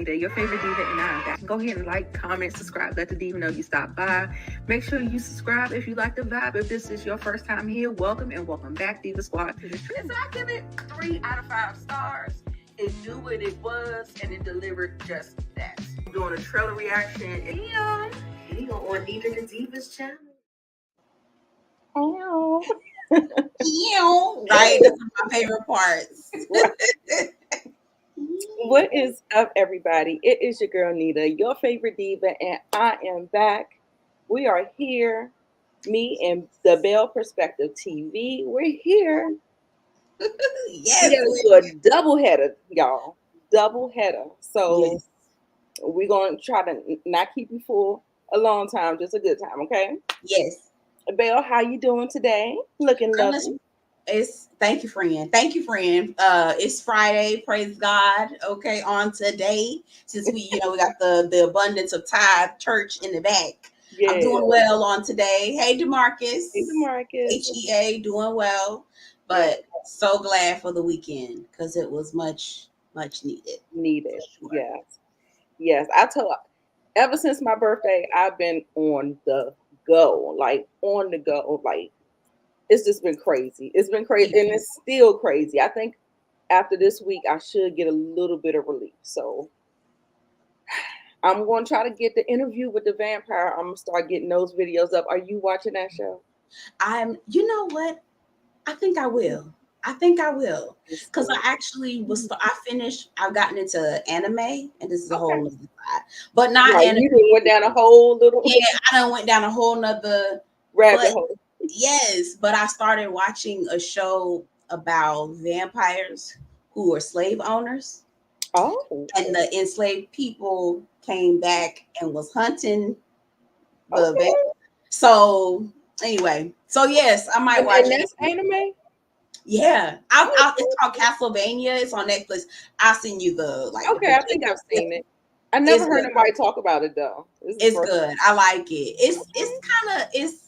Nita, your favorite diva, and I'm back. Go ahead and like, comment, subscribe. Let the diva know you stopped by. Make sure you subscribe if you like the vibe. If this is your first time here, welcome and welcome back, Diva Squad. So I give it 3 out of 5 stars. It knew what it was, and it delivered just that. I'm doing a trailer reaction. Damn. Here on Nita the Divas channel. Ow. Right, that's my favorite parts. What is up, everybody? It is your girl Nita, your favorite diva, and I am back. We are here, me and the Bell Perspective TV. We're here. Yes, We gotta do a double header, y'all. Double header. So yes. we're gonna try to not keep you full a long time, just a good time, okay? Yes. Bell, how you doing today? Looking lovely. Thank you, friend. Thank you, friend. It's Friday. Praise God. Okay, on today, since we got the abundance of tithe church in the back. Yeah. I'm doing well on today. Hey, DeMarcus. Hey, DeMarcus. HEA doing well, but so glad for the weekend because it was much needed. Sure. Yes. I told. Ever since my birthday, I've been on the go. Like it's just been crazy. It's been crazy, and it's still crazy. I think after this week, I should get a little bit of relief. So I'm going to try to get the interview with the vampire. I'm going to start getting those videos up. Are you watching that show? You know what? I think I will. Because I actually I've gotten into anime, and this is a whole other side. But not anime. You went down a whole little. Yeah, I done went down a whole nother rabbit hole. Yes, but I started watching a show about vampires who are slave owners. Oh. And the enslaved people came back and was hunting the vampires. So anyway, yes, I might watch it. That's anime? Yeah. It's called Castlevania. It's on Netflix. I'll send you the Okay, I think I've seen it. I never heard anybody talk about it though. It's good. I like it. It's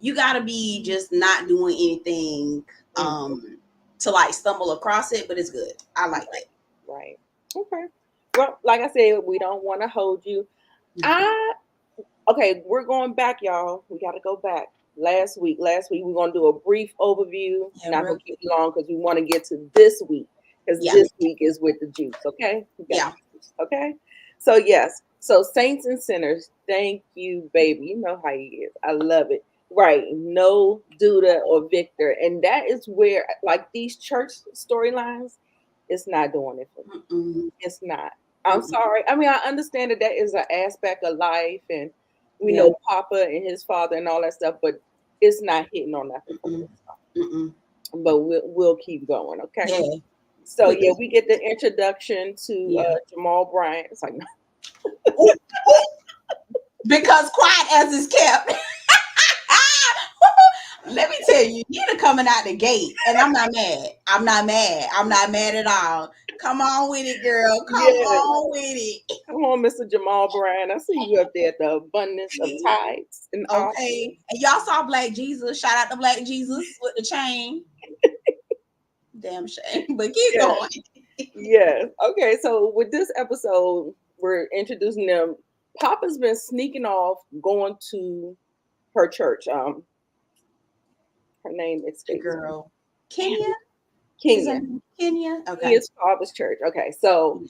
you gotta be just not doing anything to like stumble across it, but it's good. I like it. Right. Okay. Well, like I said, we don't want to hold you. Okay, we're going back, y'all. We got to go back. Last week, we're going to do a brief overview. Not going to keep you long because we want to get to this week because this week is with the juice, okay? Okay? So, yes. So, Saints and Sinners, thank you, baby. You know how he is. I love it. Right. No Duda or Victor. And that is where, like, these church storylines, it's not doing it for me. Mm-mm. It's not. I'm sorry. I mean, I understand that is an aspect of life, and we know Papa and his father and all that stuff, but it's not hitting on nothing for me. But we'll keep going, okay? Yeah. So we get the introduction to Jamal Bryant. It's like because quiet as is kept. Let me tell you, Nita coming out the gate, and I'm not mad. I'm not mad at all. Come on with it, girl. Come on with it. Come on, Mr. Jamal Bryant. I see you up there at the abundance of tides. Okay. And y'all saw Black Jesus. Shout out to Black Jesus with the chain. Damn shame. But keep going. Yes. Okay. So with this episode, we're introducing them. Papa's been sneaking off, going to her church. Her name is girl. Kenya. Okay. His father's church. Okay. So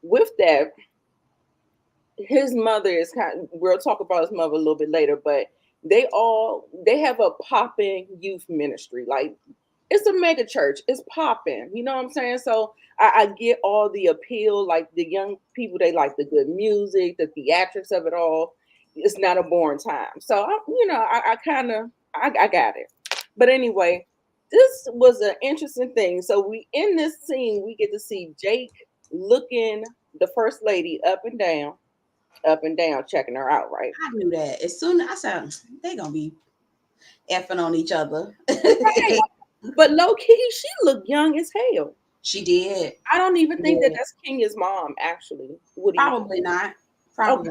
with that, his mother is we'll talk about his mother a little bit later, but they have a popping youth ministry. Like, it's a mega church. It's popping. You know what I'm saying? So I get all the appeal. Like, the young people, they like the good music, the theatrics of it all. It's not a boring time. So I got it. But anyway, this was an interesting thing. So in this scene, we get to see Jake looking the first lady up and down, checking her out, right? I knew that. As soon as I said, they're going to be effing on each other. Right. But low key, she looked young as hell. She did. I don't even think that's Kenya's mom, actually. Probably not. Not.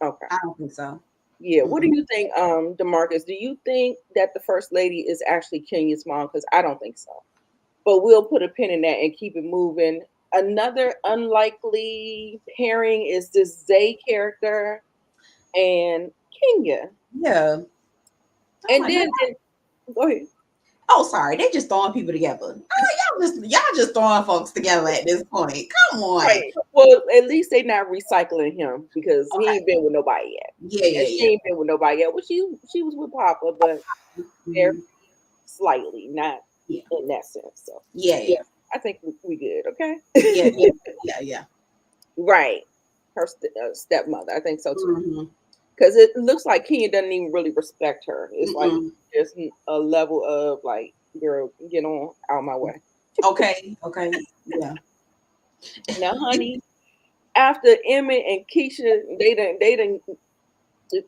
Okay. I don't think so. Yeah. What do you think, DeMarcus? Do you think that the first lady is actually Kenya's mom? Because I don't think so. But we'll put a pin in that and keep it moving Another unlikely pairing is this Zay character and Kenya. Yeah. And then go ahead. Oh, sorry, they just throwing people together. Y'all just throwing folks together at this point. Come on. Right. Well, at least they not recycling him because he ain't been with nobody yet. Yeah. She ain't been with nobody yet. Well, she was with Papa, but they're slightly, not in that sense. So yeah. I think we good. Okay. Yeah. Right. Her stepmother. I think so too. Because it looks like Kenya doesn't even really respect her. It's like there's a level of like, girl, get on out of my way. Okay. Yeah. Now, honey, after Emmett and Keisha, they done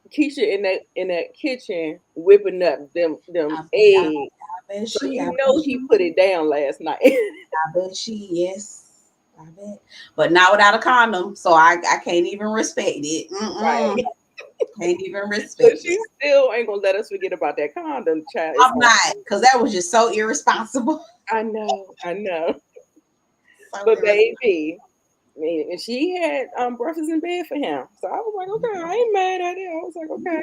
Keisha in that kitchen whipping up them eggs. So you know he put it down last night. I bet yes. I bet. But not without a condom, so I can't even respect it. Right. Can't even respect but she still ain't gonna let us forget about that condom, child. I'm not, because that was just so irresponsible. I know. So but baby, I mean, and she had breakfast in bed for him. So I was like, okay, I ain't mad at it. I was like, okay.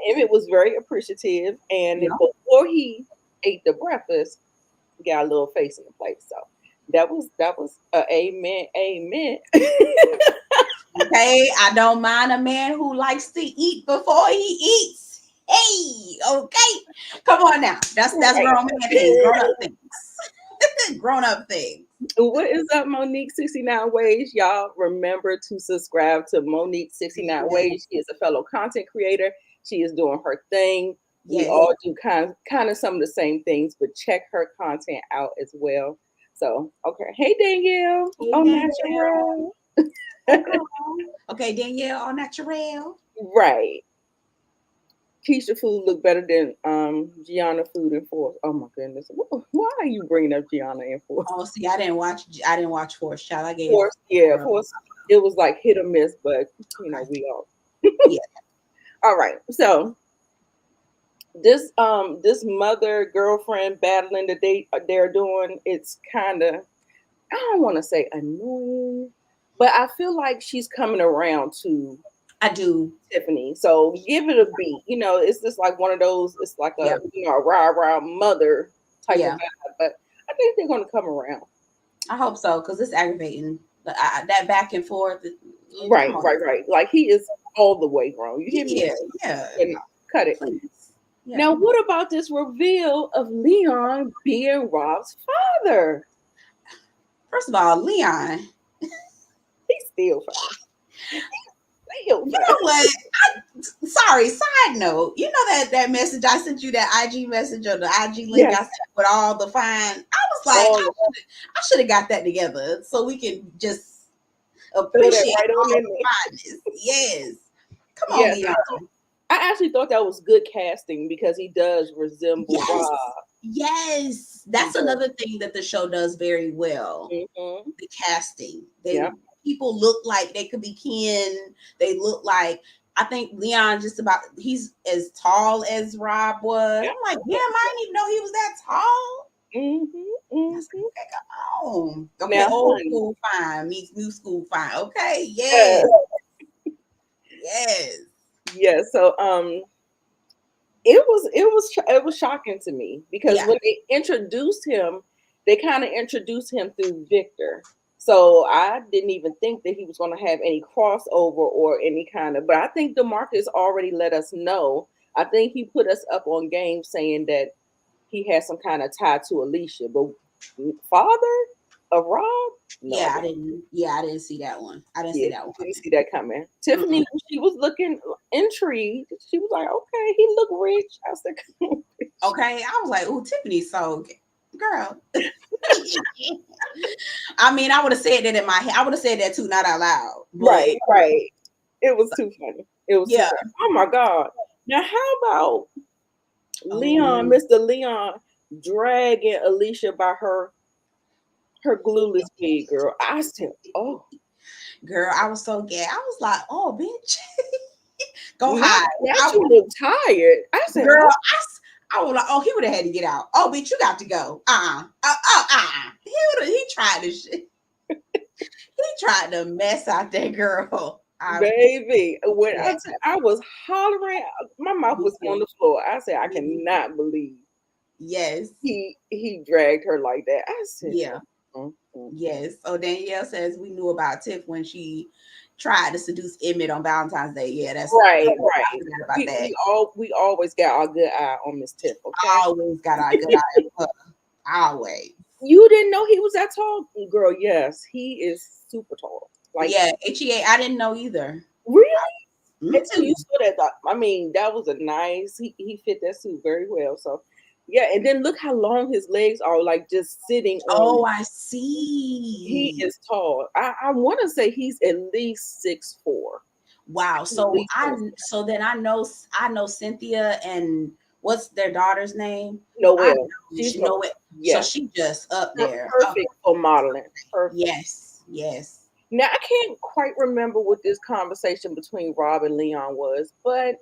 Emmett was very appreciative, and before he ate the breakfast, he got a little face in the plate. So that was amen. Okay, I don't mind a man who likes to eat before he eats. Hey, okay, come on now. That's grown man things, grown up things, grown up things. What is up, Monique 69 Ways? Y'all remember to subscribe to Monique 69 Ways. She is a fellow content creator. She is doing her thing. We all do kind of some of the same things, but check her content out as well. So, okay. Hey, Danielle. Natural. Okay, Danielle, all natural. Right. Keisha food look better than Gianna food in Force. Oh my goodness! Why are you bringing up Gianna in Force? Oh, see, I didn't watch Force. Child, I gave Force. Yeah, Force. It was like hit or miss, but we all. Yeah. All right. So this mother girlfriend battling that they're doing, it's kind of, I don't want to say annoying, but I feel like she's coming around to. I do, Tiffany. So give it a beat. It's just like one of those. It's like a rah mother type of vibe. But I think they're going to come around. I hope so, because it's aggravating. That back and forth. Right. Like he is all the way grown. You hear me? Yeah. Cut it. Yeah. Now, what about this reveal of Leon being Rob's father? First of all, Leon, he's still fine. You know what? Sorry, side note. You know that message I sent you, that IG message or the IG link I sent with all the fine. I was like, I should have got that together so we can just appreciate all the fineness. Yes. Come on, Leon. I actually thought that was good casting because he does resemble Rob. Yes. That's another thing that the show does very well. The casting. People look like they could be kin. They look like, I think Leon he's as tall as Rob was. I'm like, damn, I didn't even know he was that tall. Okay, now, old school fine meets new school fine. Okay, yes. So it was shocking to me because when they introduced him, they kind of introduced him through Victor. So I didn't even think that he was going to have any crossover or any kind of, but I think DeMarcus already let us know. I think he put us up on game saying that he has some kind of tie to Alicia, but father of Rob? No, I didn't see that one. I didn't see that one. Didn't see that coming. Tiffany, she was looking intrigued. She was like, okay, he looked rich. I said, okay. I was like, oh, Tiffany, so girl. I mean, I would have said that in my head. I would have said that too, not out loud. Right. It was too funny. It was too funny. Oh my God. Now, how about Leon, Mr. Leon, dragging Alicia by her glueless wig, girl? I said, oh. Girl, I was so gay. I was like, oh, bitch. Go hide. I you look tired. I said, girl, I was like, oh, he would have had to get out. Oh, bitch, you got to go. He tried this shit. He tried to mess out that girl. Baby, when I said I was hollering, my mouth was on the floor. I said, I cannot believe. Yes. He dragged her like that. I said, yeah. Yes. So Danielle says we knew about Tiff when she tried to seduce Emmett on Valentine's Day. Yeah, that's right. About that. We always got our good eye on Miss Tiff. Okay, always got our good eye on her. Always. You didn't know he was that tall, girl? Yes, he is super tall. Like HEA, I didn't know either. Really? Until you saw that. I mean, that was a nice. He fit that suit very well. So, yeah, and then look how long his legs are, like just sitting. Oh, I see. He is tall. I want to say he's at least 6'4". Wow. So then I know Cynthia and what's their daughter's name? Noelle. She's Noelle. Yeah. So she just up there. Perfect for modeling. Perfect. Yes. Now I can't quite remember what this conversation between Rob and Leon was, but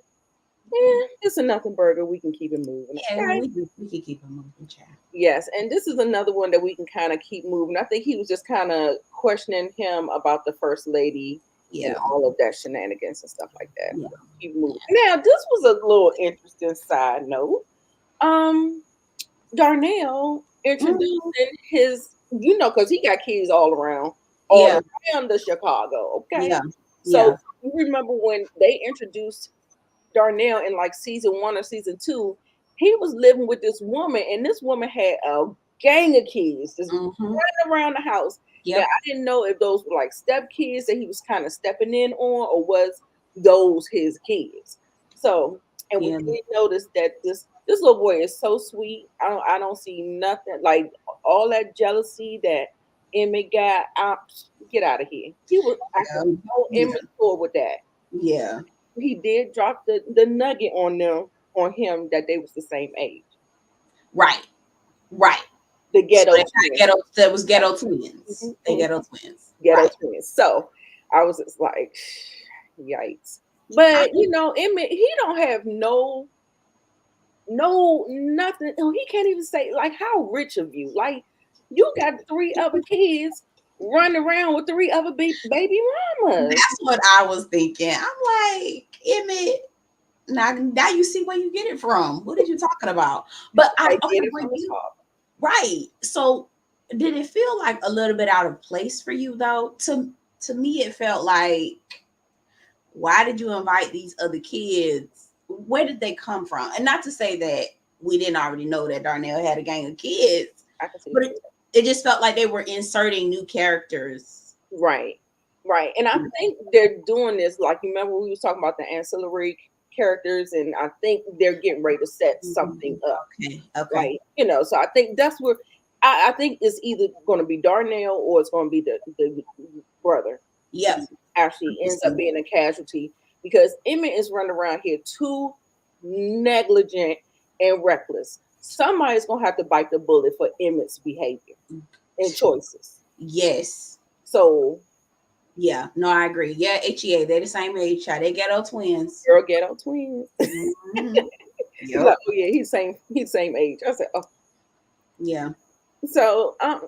it's a nothing burger. We can keep it moving. Yeah, okay? we can keep it moving, child. Yes, and this is another one that we can kind of keep moving. I think he was just kind of questioning him about the first lady and all of that shenanigans and stuff like that. Yeah. Keep moving. Now, this was a little interesting side note. Darnell introducing his, because he got kids all around the Chicago. Okay. Yeah. So you remember when they introduced Darnell in like season 1 or season 2, he was living with this woman, and this woman had a gang of kids just running around the house. Yeah, I didn't know if those were like step kids that he was kind of stepping in on, or was those his kids. So, and we did notice that this little boy is so sweet. I don't see nothing like all that jealousy that Emmett got out. Get out of here. He was so immature with that. Yeah. He did drop the nugget on him that they was the same age. Right. The ghetto twins. That was ghetto twins. Mm-hmm. The ghetto twins. Twins. So I was just like, yikes. But Emmett, he don't have no nothing. He can't even say like how rich of you. Like you got 3 other kids running around with 3 other baby mamas. That's what I was thinking. I'm like, Emmett, now you see where you get it from. What are you talking about? But right. So did it feel like a little bit out of place for you though? To me, it felt like, why did you invite these other kids? Where did they come from? And not to say that we didn't already know that Darnell had a gang of kids, but it just felt like they were inserting new characters. Right. And I think they're doing this, like, you remember we was talking about the ancillary characters, and I think they're getting ready to set something up. Okay. Right. So I think that's where I think it's either going to be Darnell or it's going to be the brother. Yeah. Actually ends up being a casualty because Emmett is running around here too negligent and reckless. Somebody's going to have to bite the bullet for Emmett's behavior and choices. Yes. So, yeah, no, I agree. Yeah, HEA, they're the same age, child. They ghetto twins. Girl, ghetto twins. Mm-hmm. He's like, oh yeah, he's same age. I said, oh. Yeah. So, I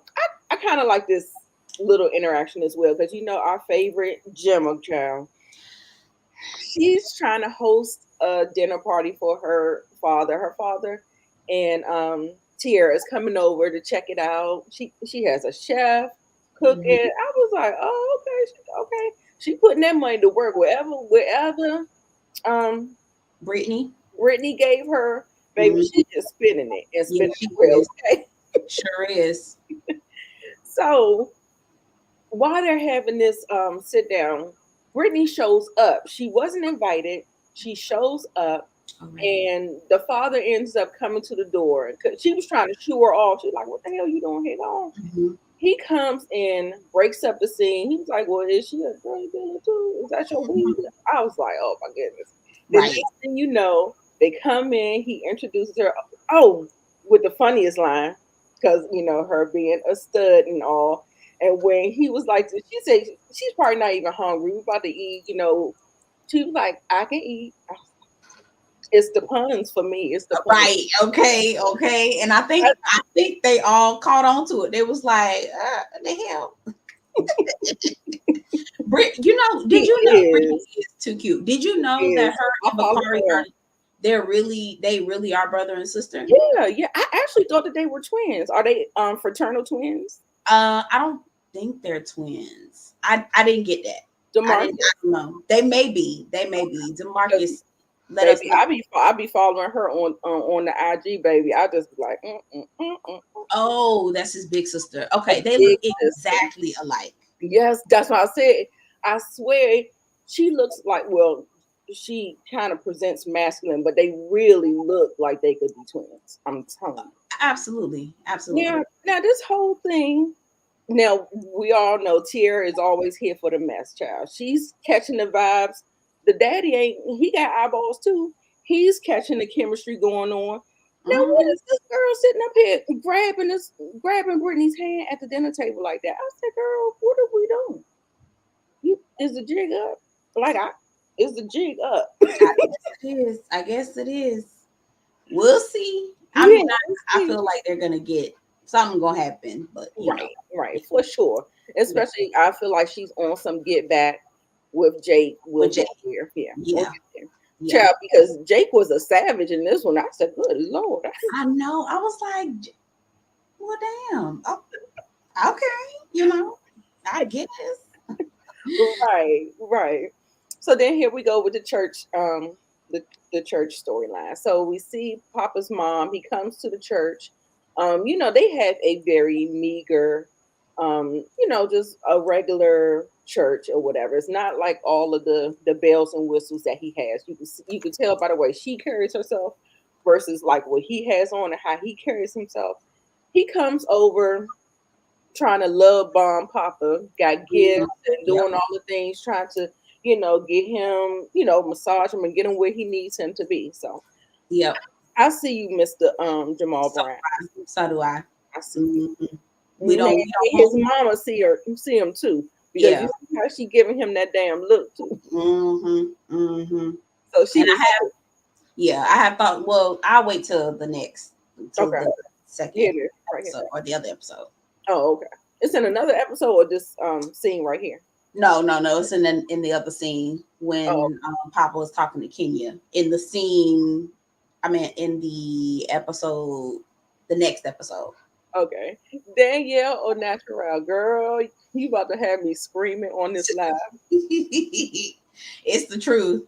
kind of like this little interaction as well because our favorite Gemma child. She's trying to host a dinner party for her father. And Tiara is coming over to check it out. She has a chef cooking. I was like, oh, okay. She putting that money to work wherever Brittany gave her, baby. She's just spending it and spending it well. Okay? Sure is. So while they're having this sit down, Brittany shows up. She wasn't invited. She shows up. And the father ends up coming to the door. She was trying to shoo her off. She's like, what the hell are you doing here? On? He comes in, breaks up the scene. He was like, well, is she a drug dealer too? Is that your weed? I was like, oh my goodness. The next thing you know, they come in. He introduces her. Oh, with the funniest line, because, her being a stud and all. And when he was like, she said, she's probably not even hungry. We're about to eat, She was like, I can eat. It's the puns for me. It's the puns. Right. Okay. And I think they all caught on to it. They was like, the hell. You know, did you know Brittany is too cute? Did you know that her and Bakari they really are brother and sister? Yeah. I actually thought that they were twins. Are they fraternal twins? I don't think they're twins. I didn't get that. I don't know. They may be. DeMarcus, let us know. I be following her on the IG, baby. I just be like, oh, that's his big sister. Okay, they look exactly alike. Yes, that's what I said. I swear she looks like, well, she kind of presents masculine, but they really look like they could be twins. I'm telling you. Absolutely. Now this whole thing. Now we all know Tierra is always here for the mess, child. She's catching the vibes. The daddy ain't. He got eyeballs too. He's catching the chemistry going on. Now, what is this girl sitting up here grabbing Brittany's hand at the dinner table like that? I said, "Girl, what are we doing? Is the jig up? Is the jig up?" I guess it is. We'll see. I mean, I feel like they're gonna get something gonna happen, but right, for sure. Especially, I feel like she's on some get back with Jake. Yeah. Child, because Jake was a savage in this one. I said, "Good Lord!" I know. I was like, "Well, damn. Oh, okay, I get this." Right. So then here we go with the church, the church storyline. So we see Papa's mom. He comes to the church. They have a very meager, just a regular church or whatever. It's not like all of the bells and whistles that he has. You can tell by the way she carries herself versus like what he has on and how he carries himself. He comes over trying to love bomb Papa, got gifts and doing all the things, trying to, get him, massage him and get him where he needs him to be. So, I see you, Mr. Jamal Brown. So do I. I see you. We don't. His mama see him too, because you see how she giving him that damn look too. So she. I have thought. Well, I'll wait till the next, the second episode or the other episode. Oh, okay. It's in another episode or this scene right here? No. It's in the other scene when Papa was talking to Kenya. In the scene, I mean, in the episode, the next episode. Okay. Danielle or Natural, girl, you about to have me screaming on this live. It's the truth.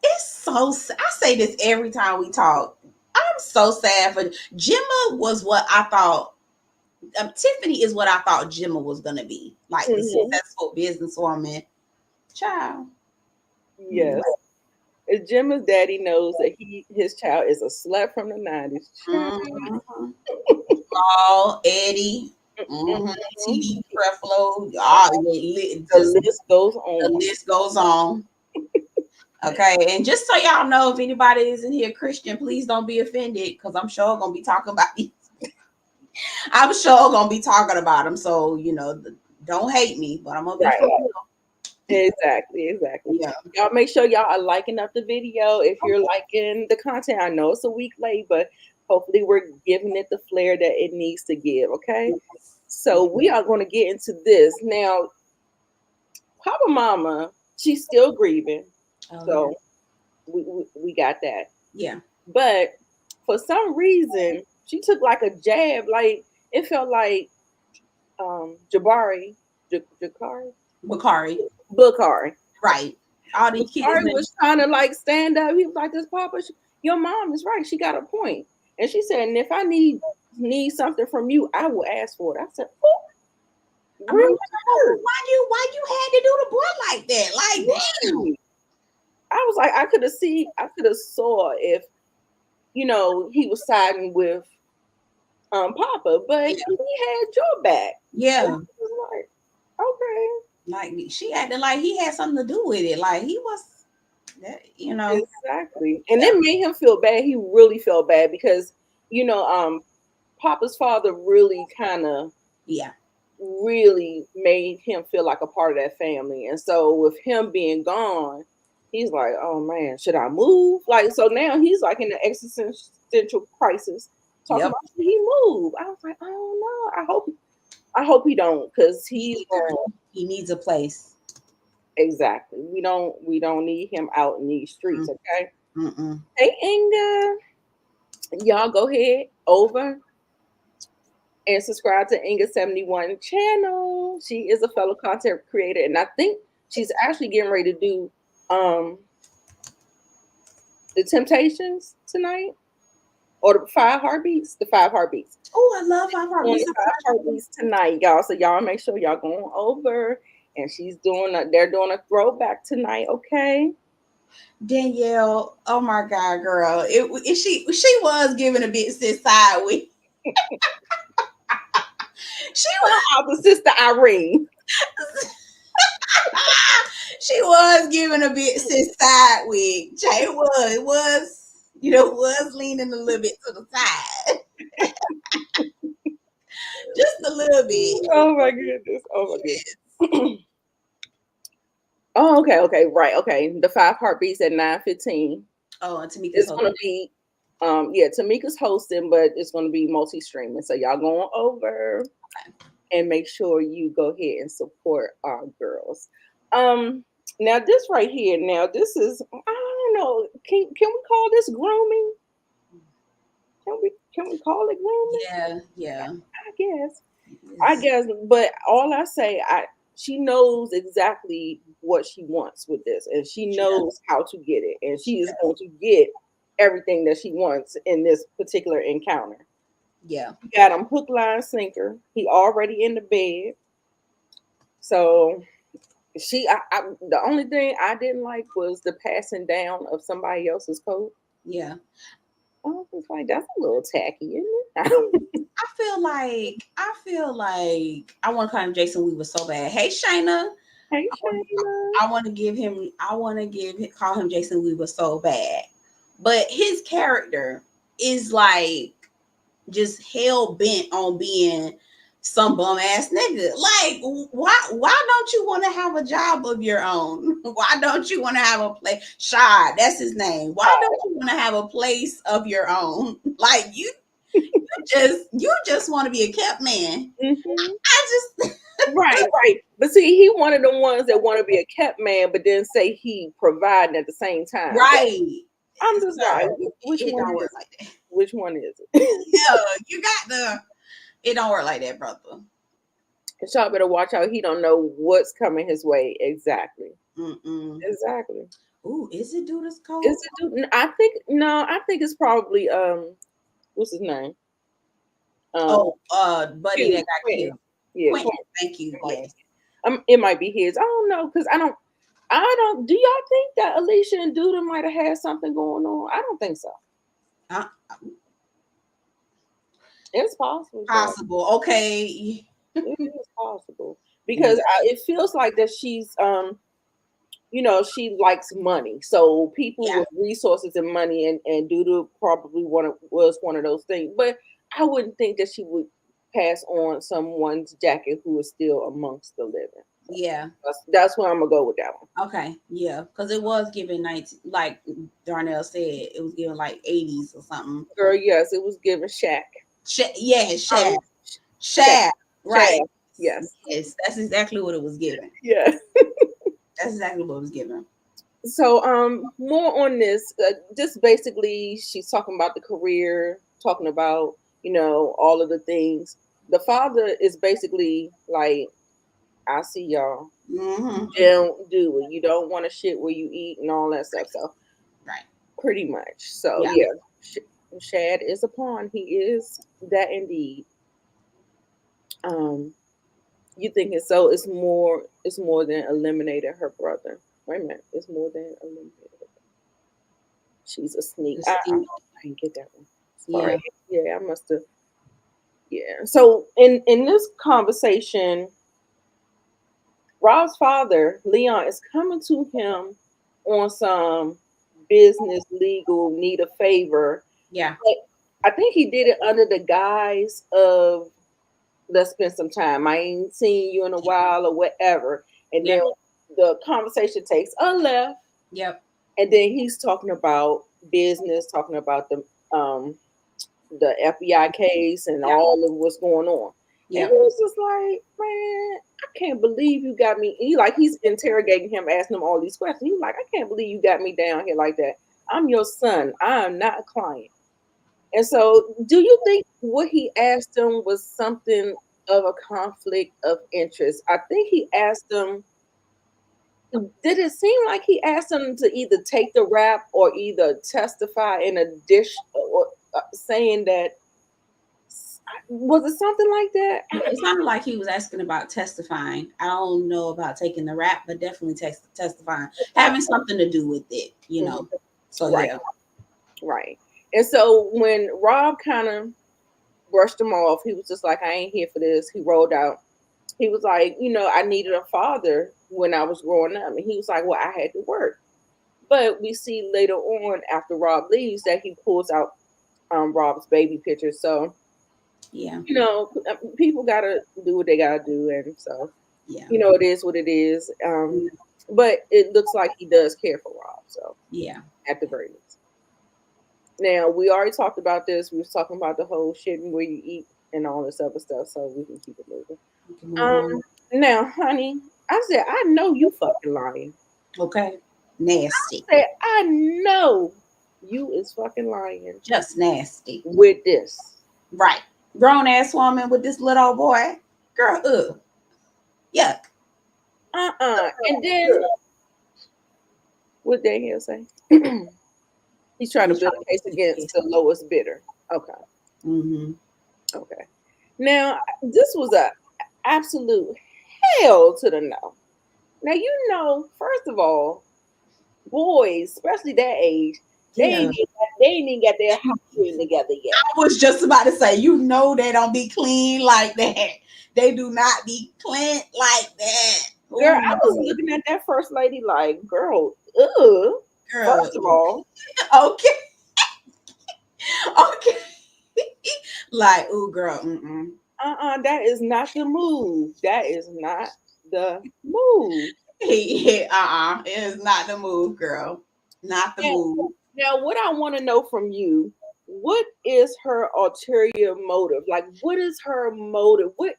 It's so. I say this every time we talk. I'm so sad for Gemma. Was what I thought. Tiffany is what I thought Gemma was gonna be, like the successful businesswoman. Child. Yes. Gemma's daddy knows that his child is a slut from the 90s. Oh, Eddie. TD Creflo. The list goes on. The list goes on. Okay, and just so y'all know, if anybody isn't here Christian, please don't be offended because I'm sure gonna be talking about these. I'm sure gonna be talking about them, so don't hate me, but I'm gonna be for real. Exactly. Yeah. Y'all make sure y'all are liking up the video if you're liking the content. I know it's a week late, but hopefully we're giving it the flair that it needs to give. Okay. So we are going to get into this now. Papa Mama, she's still grieving. So we got that. Yeah. But for some reason, she took like a jab. Like it felt like Bakari. Right. All these kids was trying to like stand up. He was like, "This Papa, your mom is right. She got a point." And she said, "And if I need something from you, I will ask for it." I said, "Oh, really? Why you had to do the boy like that? Like, damn." I was like, I could have saw if he was siding with Papa, but he had your back. Yeah. I was like, okay. Like she acted like he had something to do with it. Like he was Exactly. And it made him feel bad. He really felt bad because, Papa's father really kind of really made him feel like a part of that family. And so with him being gone, he's like, oh man, should I move? Like, so now he's like in an existential crisis. Talking about should he move? I was like, I don't know. I hope I hope he don't, because He needs a place. exactly. We don't need him out in these streets. Okay. Mm-mm. Hey Inga, y'all go ahead over and subscribe to Inga 71 channel. She is a fellow content creator, and I think she's actually getting ready to do the Temptations tonight, or the Five Heartbeats. The Five Heartbeats. Oh, I love Five On Heartbeats. the Five Heartbeats tonight, y'all. So y'all make sure y'all going over, and they're doing a throwback tonight. Okay. Danielle, oh my God, girl. She was giving a bit sis sideways. She was Out the sister Irene. she was giving a bit sis sideways. It was leaning a little bit to the side. Just a little bit. Oh my goodness. Oh my goodness. Oh, okay, right, okay. The Five Heartbeats at 9:15. Oh, and Tamika's It's gonna be, Tamika's hosting, but it's gonna be multi-streaming. So y'all going over and make sure you go ahead and support our girls. Now this right here, this is, I don't know. Can we call this grooming? Can we call it grooming? Yeah. I guess, but all I say, she knows exactly what she wants with this, and she knows how to get it, and she is going to get everything that she wants in this particular encounter. Yeah. You got him hook, line, sinker. He already in the bed. So the only thing I didn't like was the passing down of somebody else's coat. Yeah. I was like, that's a little tacky, isn't it? I feel like I want to call him Jason Weaver so bad. Hey Shayna. Hey, Shayna. I want to call him Jason Weaver so bad. But his character is like just hell bent on being some bum ass nigga. Like, why don't you want to have a job of your own? Why don't you want to have a place? Shad, that's his name. Why don't you want to have a place of your own? Like you just want to be a kept man. Mm-hmm. I just Right. But see, he one of the ones that want to be a kept man, but then say he providing at the same time. right. I'm just like, which It one don't is work it? like that. Which one is it? Yeah, you got the. It don't work like that, brother. Y'all better watch out. He don't know what's coming his way exactly. Mm-mm. Exactly. Ooh, is it Duda's code? Is it? I think no. I think it's probably what's his name? Buddy that got Quentin. killed. Yeah, Quentin, thank you. Yes. it might be his. I don't know because I don't. Do y'all think that Alicia and Duda might have had something going on? I don't think so. It's possible. Possible. Okay. It is possible because it feels like that she's she likes money. So people with resources and money, and Duda probably was one of those things. But I wouldn't think that she would pass on someone's jacket who is still amongst the living. Yeah. That's where I'm gonna go with that one. Okay. Yeah, because it was given 19, like Darnell said, it was given like 80s or something. Girl, yes, it was given Shaq. Shaq. Shaq. Right. Yes. Yes, that's exactly what it was given. Yeah. That's exactly what it was given. So, more on this. Just basically, she's talking about the career, talking about all of the things. The father is basically like, I see y'all. Mm-hmm. Don't do it. You don't want to shit where you eat and all that stuff. So, right. Pretty much. So yeah, Shad is a pawn. He is that indeed. You think it's so? It's more. It's more than eliminated her brother. Wait a minute. It's more than eliminated. She's a sneak. I didn't get that one. Sorry. Yeah, I must have. Yeah. So in this conversation, Rob's father, Leon, is coming to him on some business, legal, need a favor. Yeah. But I think he did it under the guise of, let's spend some time. I ain't seen you in a while or whatever. And then the conversation takes a left. Yep. And then he's talking about business, talking about the FBI case and all of what's going on. Yeah. And he was just like, man, I can't believe you got me. He's interrogating him, asking him all these questions. He's like, I can't believe you got me down here like that. I'm your son. I am not a client. And so, do you think what he asked him was something of a conflict of interest? I think he asked him, did it seem like he asked him to either take the rap or either testify in a dish or saying that, was it something like that? It sounded like he was asking about testifying. I don't know about taking the rap, but definitely testifying, having something to do with it, you know. So right. Yeah. Right. And so when Rob kind of brushed him off, he was just like, I ain't here for this. He rolled out. He was like, I needed a father when I was growing up. And he was like, well, I had to work. But we see later on after Rob leaves that he pulls out Rob's baby picture. So, yeah, people got to do what they got to do. And so, yeah, it is what it is. But it looks like he does care for Rob. So, yeah, at the very least. Now, we already talked about this. We was talking about the whole shit and where you eat and all this other stuff. So we can keep it moving. Now, honey, I said, I know you fucking lying. Okay. Nasty. I said, I know you is fucking lying. Just nasty. With this. Right. Grown ass woman with this little boy. Girl, yuck. And then, what Daniel say? He's trying to build a case against the lowest bidder. Okay. Mm-hmm. Okay. Now, this was a absolute hell to the no. Now, first of all, boys, especially that age, they ain't even got their house clean together yet. I was just about to say, they don't be clean like that. They do not be clean like that. Girl, I was looking at that first lady like, girl, ugh. First of all. Okay. Okay. Like, ooh, girl. Mm-mm. That is not the move. That is not the move. It is not the move, girl. Not the move. Now, what I want to know from you, what is her ulterior motive? Like, what is her motive? What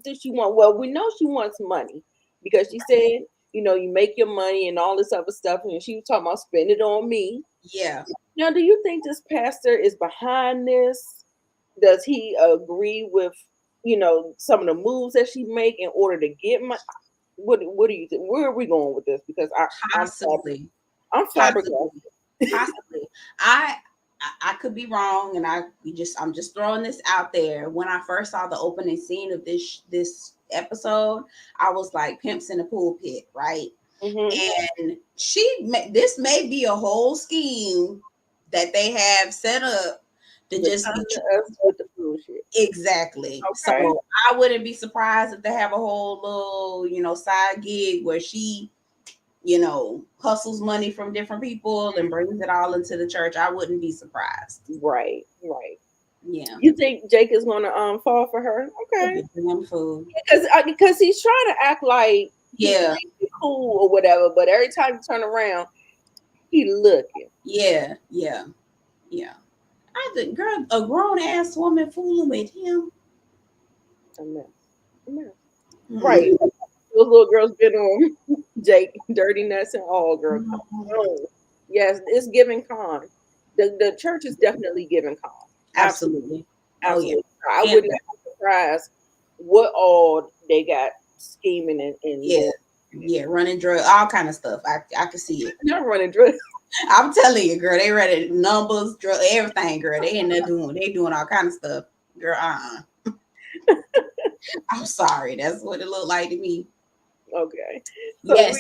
does she want? Well, we know she wants money because she said, you make your money and all this other stuff. And she was talking about spend it on me. Yeah. Now, do you think this pastor is behind this? Does he agree with, some of the moves that she make in order to get money? What do you think? Where are we going with this? Because I'm flabbergasted. Possibly. I could be wrong, and I'm just throwing this out there. When I first saw the opening scene of this episode, I was like, pimps in the pulpit, right? Mm-hmm. And this may be a whole scheme that they have set up to just us with the bullshit. Exactly. Okay. So I wouldn't be surprised if they have a whole little, side gig where she, hustles money from different people and brings it all into the church. I wouldn't be surprised. Right. Yeah. You think Jake is gonna fall for her? Okay. Because he's trying to act like he's cool or whatever, but every time you turn around, he looking. Yeah. I think, girl, a grown ass woman fooling with him. A mess. Mm-hmm. Right. Those little girls been on Jake, dirty nuts and all, girl. Mm-hmm. Oh, yes, it's giving con. The church is definitely giving con. Absolutely. Oh, yeah. I wouldn't be surprised what all they got scheming and running drugs, all kind of stuff. I can see it. Not running drugs. I'm telling you, girl, they read numbers, drugs, everything, girl. They in there doing all kind of stuff, girl. I'm sorry, that's what it looked like to me. Okay. So yes.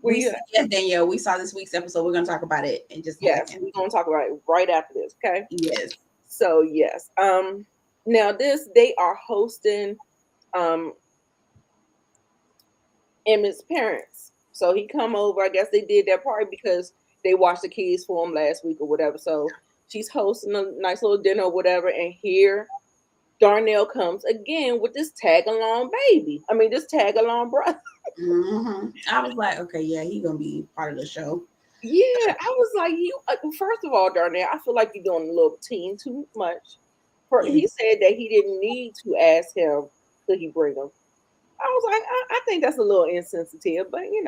Yes, Danielle, we saw this week's episode. We're going to talk about it in just a second. We're going to talk about it right after this, okay? Yes. So, yes. Now, they are hosting Emmett's parents. So, he come over. I guess they did that party because they watched the kids for him last week or whatever. So, she's hosting a nice little dinner or whatever. And here, Darnell comes again with this tag-along baby. I mean, this tag-along brother. Mm-hmm. I was like, okay, yeah, he's gonna be part of the show. Yeah, I was like, you. First of all, Darnell, I feel like you're doing a little teen too much. he said that he didn't need to ask him could he bring him. I was like, I think that's a little insensitive, but I mean,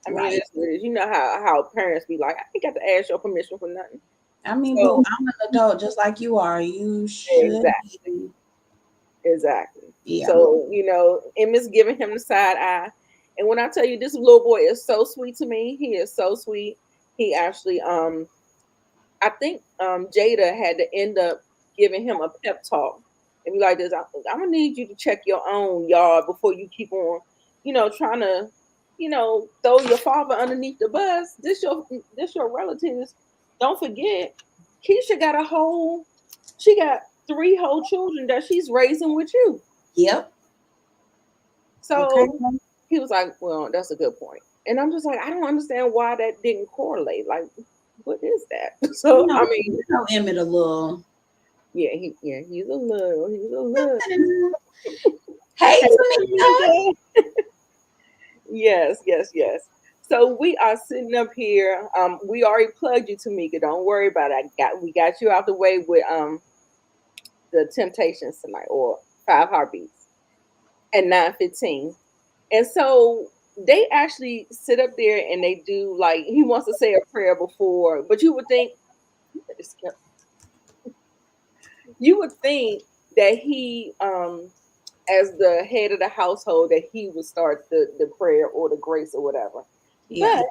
Right. you know how parents be like, I ain't got to ask your permission for nothing. I mean, So boo, I'm an adult just like you are. You should exactly, be. exactly. Yeah. So Emma's giving him the side eye, and when I tell you this little boy is so sweet to me, he is so sweet. He actually I think Jada had to end up giving him a pep talk and be like this. I'm gonna need you to check your own yard before you keep on, trying to, throw your father underneath the bus. This your relatives. Don't forget, Keisha got she got 3 whole children that she's raising with you. Yep. Okay. So he was like, well, that's a good point. And I'm just like, I don't understand why that didn't correlate. Like, what is that? So I mean, Emmett a little. yeah, he's a little. Hey, Hey, Tamika. Tamika. Yes, yes, yes. So we are sitting up here. We already plugged you, Tamika. Don't worry about it. We got you out the way with the Temptations tonight, or Five Heartbeats at 9:15. And so they actually sit up there and they do, like, he wants to say a prayer before, but you would think that he as the head of the household that he would start the prayer or the grace or whatever. Yeah.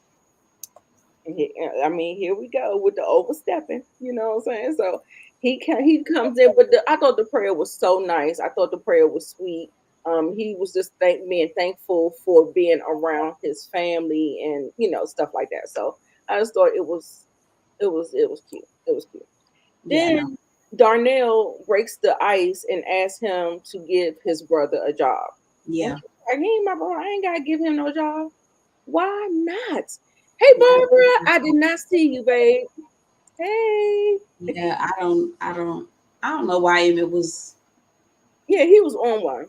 But I mean, here we go with the overstepping. You know what I'm saying? So he comes in, but I thought the prayer was so nice. I thought the prayer was sweet. He was just being thankful for being around his family and stuff like that. So I just thought it was cute. It was cute. Yeah. No. Then Darnell breaks the ice and asks him to give his brother a job. And Yeah. he's like, he ain't my brother. I ain't gotta give him no job. Why not? Hey, Barbara, I did not see you, babe. Hey. Yeah. I don't know why Emmett was. Yeah, he was on one.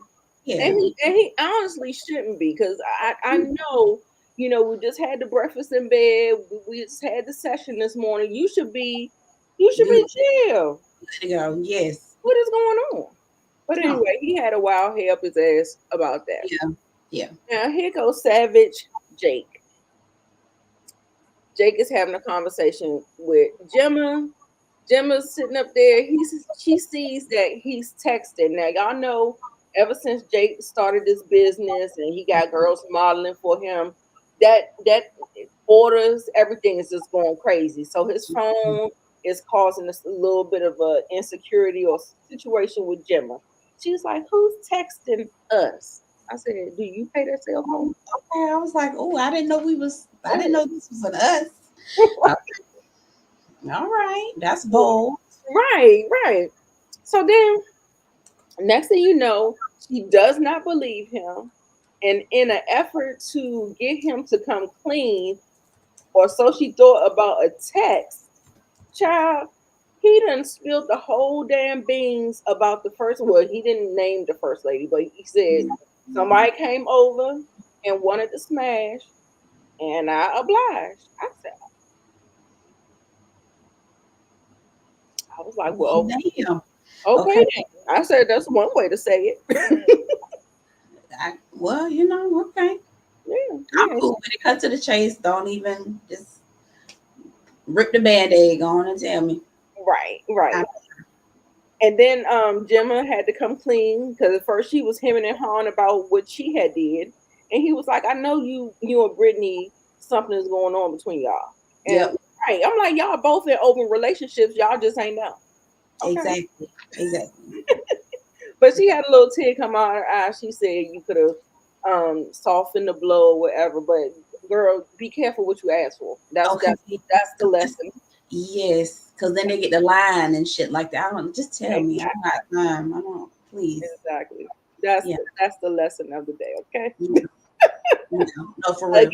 And Yeah. he honestly shouldn't be, because I know, we just had the breakfast in bed. We just had the session this morning. You should be Good. chill. Good to go. Yes. What is going on? But Oh. anyway, he had a wild hair up his ass about that. Yeah. Yeah. Now here goes Savage Jake. Jake is having a conversation with Gemma. Gemma's sitting up there. She sees that he's texting. Now y'all know, ever since Jake started this business and he got girls modeling for him, that orders, everything is just going crazy. So his phone is causing us a little bit of a insecurity or situation with Gemma. She's like, "Who's texting us?" I said, "Do you pay that cell phone?" Okay. I was like, oh, I didn't know I didn't know this was an us. All right. That's bold. Right, right. So then, next thing you know, she does not believe him. And in an effort to get him to come clean, or so she thought about a text, child, he done spilled the whole damn beans about the first. Well, he didn't name the first lady, but he said somebody came over and wanted to smash, and I obliged. I was like, well, Damn. Okay. okay then. I said that's one way to say it. Well, okay. Yeah, I'm yeah. cool with it. Cut to the chase. Don't even just rip the band-aid on and tell me. Right, right. And then Gemma had to come clean, because at first she was hemming and hawing about what she had did. And he was like, I know you and Brittany, something is going on between y'all. And Yep. right, I'm like, y'all both in open relationships, y'all just ain't know. Okay. Exactly. Exactly. But she had a little tear come out her eye. She said you could have softened the blow or whatever. But girl, be careful what you ask for. That's Okay. that's the lesson. Yes, because then they get the line and shit like that. I don't just tell me. Exactly. I'm not I don't. Please. Exactly. That's Yeah. that's the lesson of the day. Okay. Yeah. No, for real.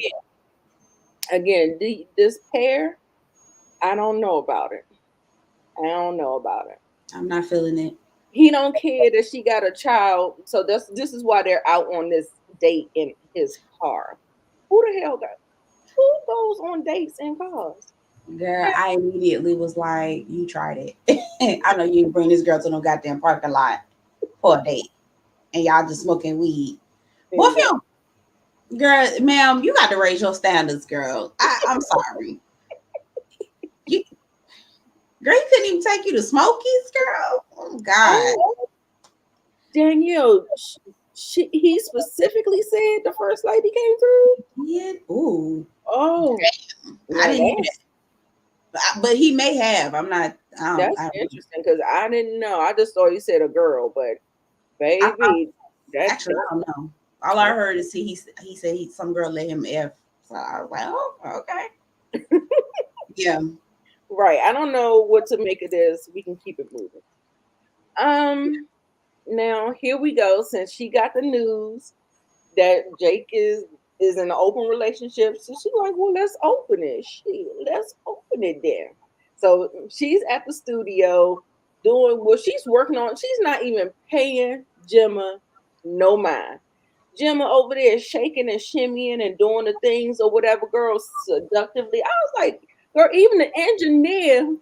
Again, this pair, I don't know about it. I don't know about it. I'm not feeling it. He don't care that she got a child, so this is why they're out on this date in his car. Who the hell got? Who goes on dates in cars? Girl, I immediately was like, "You tried it." I know you bring this girl to no goddamn parking lot for a date, and y'all just smoking weed. What if you, girl, ma'am, you got to raise your standards, girl. I'm sorry. You, girl, he couldn't even take you to Smokies, girl. Oh God. Oh, Danielle, he specifically said the first lady came through. Yeah. Ooh. Oh, I now didn't hear that. But he may have. I'm not. that's interesting because I didn't know. I just thought he said a girl, but baby, actually, I don't know. All I heard is he said some girl let him F. So I was like, oh, okay. Yeah. Right. I don't know what to make of this. We can keep it moving. Now here we go. Since she got the news that Jake is in an open relationship, so she's like, well, let's open it. Let's open it there. So she's at the studio doing what she's working on. She's not even paying Gemma no mind. Gemma over there shaking and shimmying and doing the things or whatever, girl, seductively. I was like, girl, even the engineer.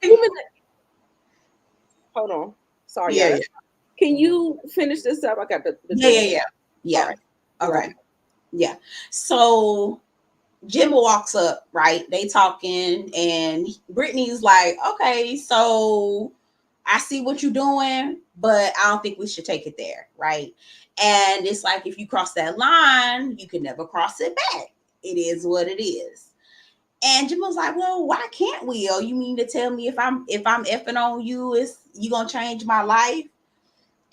even the, hold on. Sorry, yeah, yeah. Can you finish this up? I got the yeah. All right. Yeah. So Gemma walks up, right? They talking, and Brittany's like, okay, so I see what you're doing, but I don't think we should take it there, right? And it's like, if you cross that line, you can never cross it back. It is what it is. And Gemma's like, well, why can't we? Oh, you mean to tell me if I'm effing on you, you gonna change my life?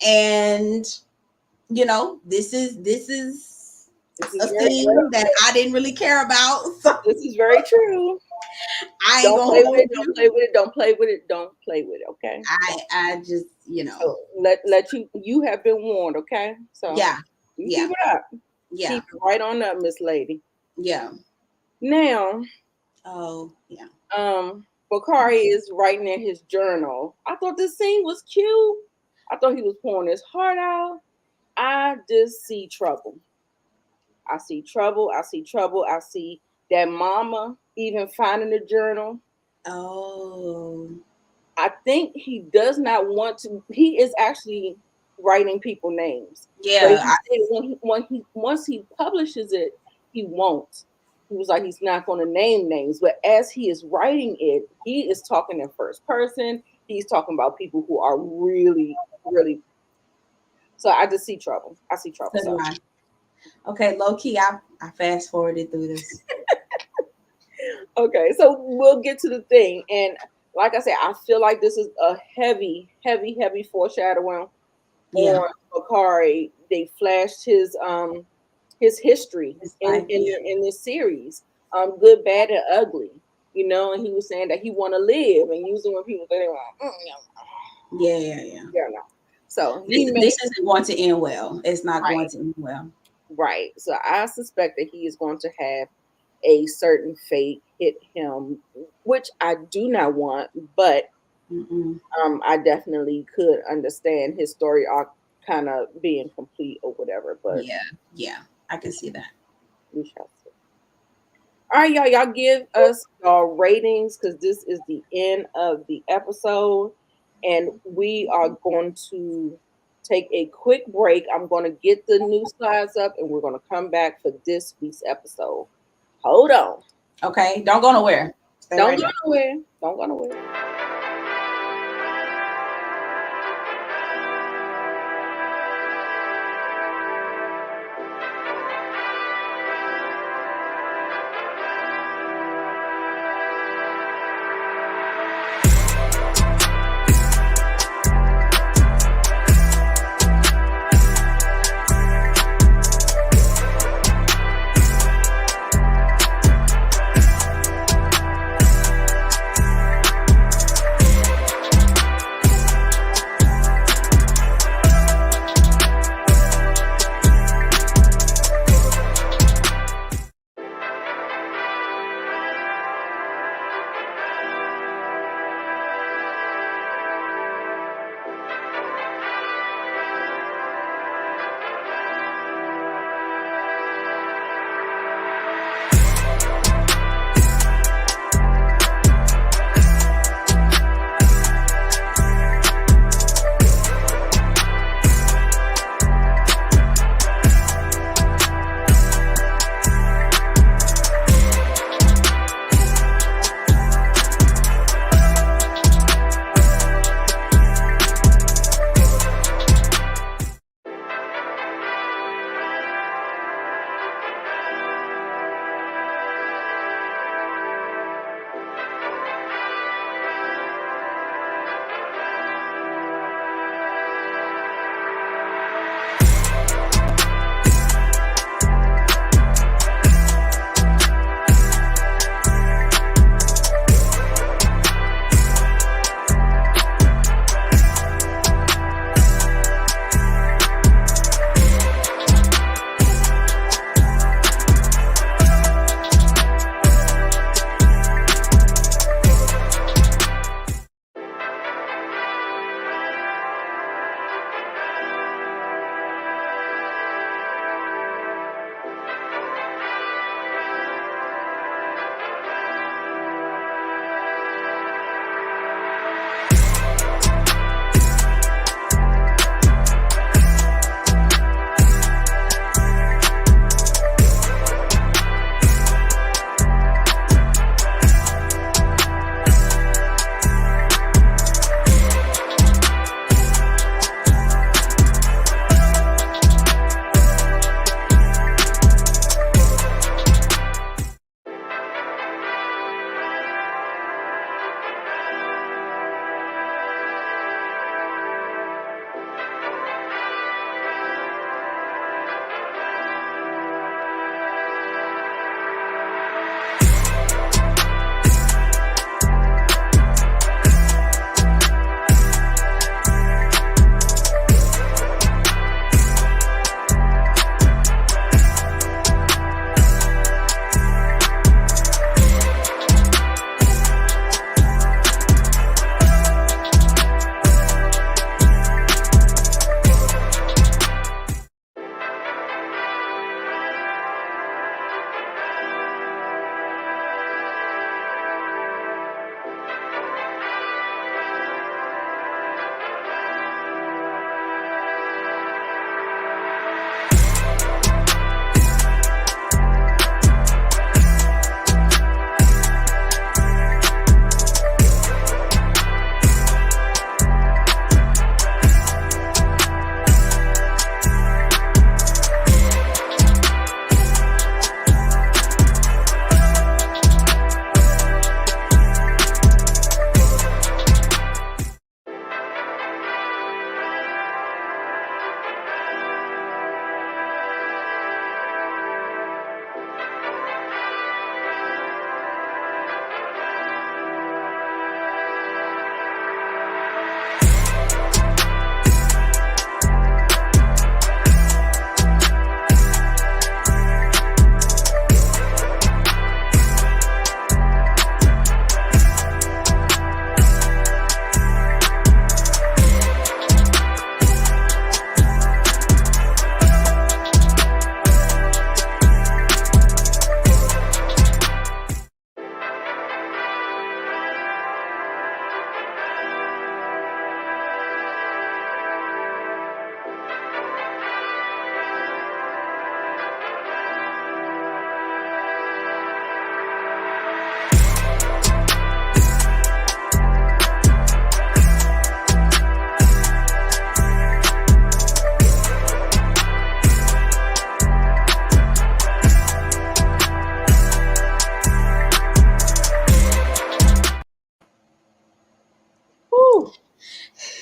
And you know, this is a thing that I didn't really care about. So this is very true. I ain't don't play with it. Don't play with it. Don't play with it. Don't play with it. Okay. I just, you know, so let you have been warned. Okay. So yeah, keep it up. Yeah, keep it right on up, Miss Lady. Yeah. Now. Oh yeah. Bakari is writing in his journal. I thought this scene was cute. I thought he was pouring his heart out. I just see trouble. I see trouble. I see trouble. I see that mama even finding the journal. Oh. I think he does not want to. He is actually writing people names. Yeah. But once he publishes it, he won't. He was like, he's not going to name names. But as he is writing it, he is talking in first person. He's talking about people who are really, really. So I just see trouble. I see trouble. So. Okay, low key, I fast forwarded through this. Okay, so we'll get to the thing. And like I said, I feel like this is a heavy, heavy, heavy foreshadowing on Bakari. They flashed his history in this series, good, bad, and ugly. You know, and he was saying that he want to live, and usually when people say they want, yeah. No. So this isn't going to end well. It's not going to end well. Right. So I suspect that he is going to have a certain fate hit him, which I do not want, but I definitely could understand his story arc kind of being complete or whatever. But yeah, I can see that. We shall see. All right, y'all give us our ratings because this is the end of the episode, and we are going to take a quick break. I'm going to get the new slides up, and we're going to come back for this week's episode. Hold on. Okay, don't go nowhere. Don't go nowhere. Don't go nowhere.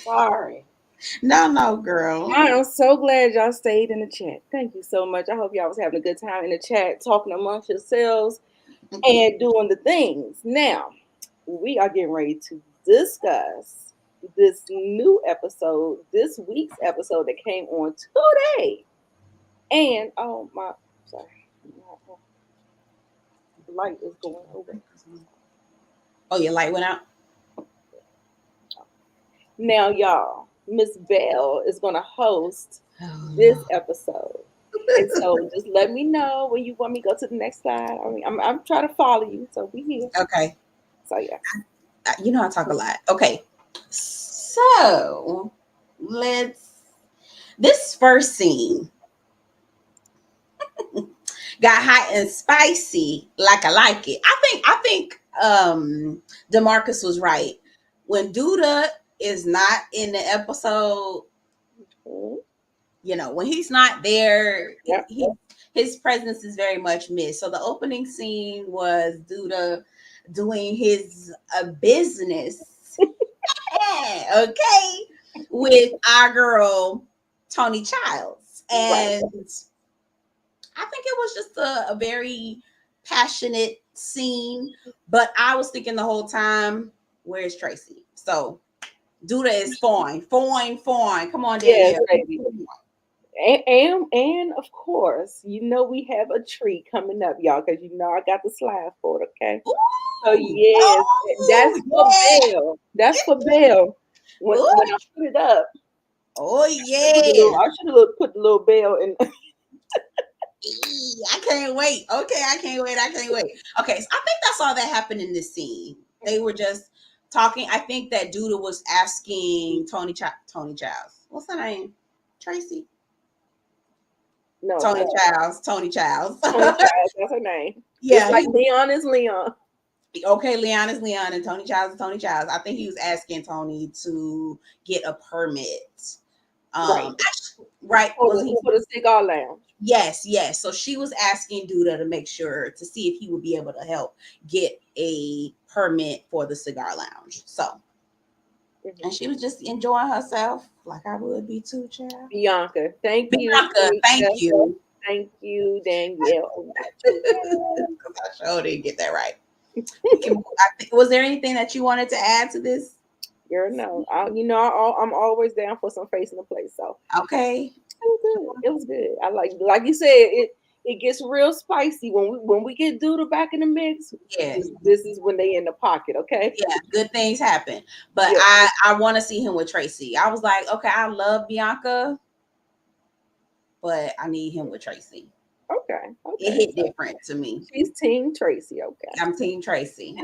Sorry. No, girl. I am so glad y'all stayed in the chat. Thank you so much. I hope y'all was having a good time in the chat, talking amongst yourselves and doing the things. Now, we are getting ready to discuss this new episode, this week's episode that came on today. And oh my, sorry, the light is going over. Oh, your light went out. Now, y'all, Miss Bell is going to host this episode. And so just let me know when you want me to go to the next slide. I mean, I'm trying to follow you, so we here. Okay. So yeah. You know I talk a lot. Okay. So this first scene got hot and spicy like I like it. I think DeMarcus was right. When Duda is not in the episode, you know, when he's not there, his presence is very much missed. So the opening scene was Duda doing his business, okay, with our girl Tony Childs, and I think it was just a very passionate scene. But I was thinking the whole time, where's Tracy? So Duda is fine. Come on, Danielle. And of course, you know we have a treat coming up, y'all, because you know I got the slide for it, okay? Ooh, so yes, that's for Bell. That's for Bell. When I put it up, I should have put the little bell in. I can't wait. Okay, I can't wait. Okay, so I think that's all that happened in this scene. They were just talking. I think that Duda was asking Tony Childs. What's her name? Tracy. No, Tony Childs. Tony Childs, that's her name. Yeah, it's like Leon is Leon. Okay, Leon is Leon, and Tony Childs is Tony Childs. I think he was asking Tony to get a permit. Right. For the cigar lounge. Yes. So she was asking Duda to make sure to see if he would be able to help get a permit for the cigar lounge. So, and she was just enjoying herself, like I would be too, child. Bianca, thank you. Thank you. Thank you, Danielle. I sure didn't get that right. Was there anything that you wanted to add to this? Girl, no. I'm always down for some face in the place. So okay, it was good. I like you said, it gets real spicy when we get Duda back in the mix. Yeah, this is when they in the pocket. Okay. Yeah, good things happen. But I want to see him with Tracy. I was like, okay, I love Bianca, but I need him with Tracy. Okay. It hit different to me. She's Team Tracy. Okay. I'm Team Tracy.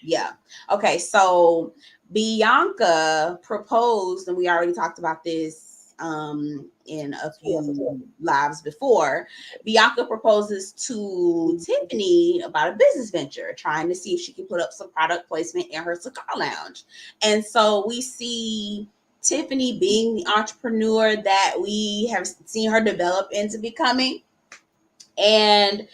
Yeah. Okay. So Bianca proposed, and we already talked about this in a few lives before. Bianca proposes to Tiffany about a business venture, trying to see if she can put up some product placement in her cigar lounge. And so we see Tiffany being the entrepreneur that we have seen her develop into becoming. And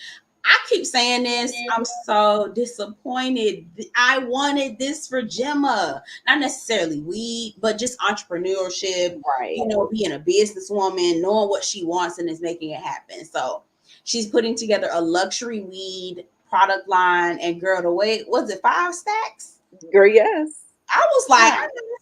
I keep saying this. I'm so disappointed. I wanted this for Gemma. Not necessarily weed, but just entrepreneurship. Right. You know, being a businesswoman, knowing what she wants and is making it happen. So she's putting together a luxury weed product line. And girl, the way, was it 5 stacks? Girl, yes. I was like,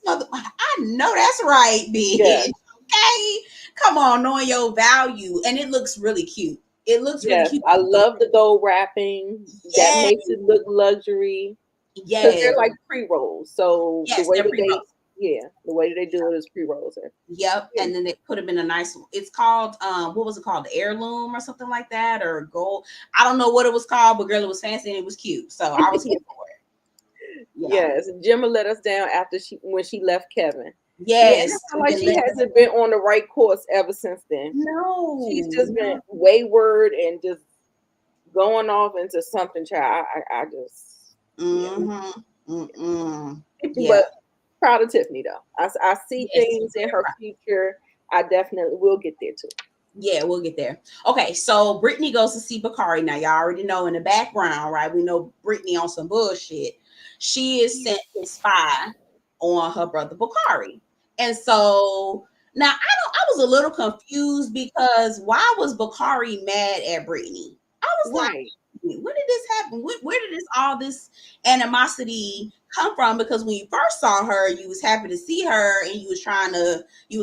I know that's right, bitch. Yeah. Okay. Come on, knowing your value. And it looks really cute. It looks really cute. I love the gold wrapping. Yes. That makes it look luxury. Yeah, they're like pre-rolls. So the way that they do it is pre-rolls. Yep, and then they put them in a nice. It's called what was it called? The heirloom or something like that, or gold. I don't know what it was called, but girl, it was fancy and it was cute. So I was here for it. Yes, Gemma let us down after when she left Kevin. Yes, like she hasn't been on the right course ever since then. No, she's just been wayward and just going off into something. Child, I just. But proud of Tiffany though. I see things in her future. I definitely will get there too. Yeah, we'll get there. Okay, so Brittany goes to see Bakari. Now, y'all already know in the background, right? We know Brittany on some bullshit. She is sent to spy on her brother Bakari. And so now I was a little confused because why was Bakari mad at Brittany? I was like, when did this happen? Where did all this animosity come from? Because when you first saw her, you was happy to see her and you was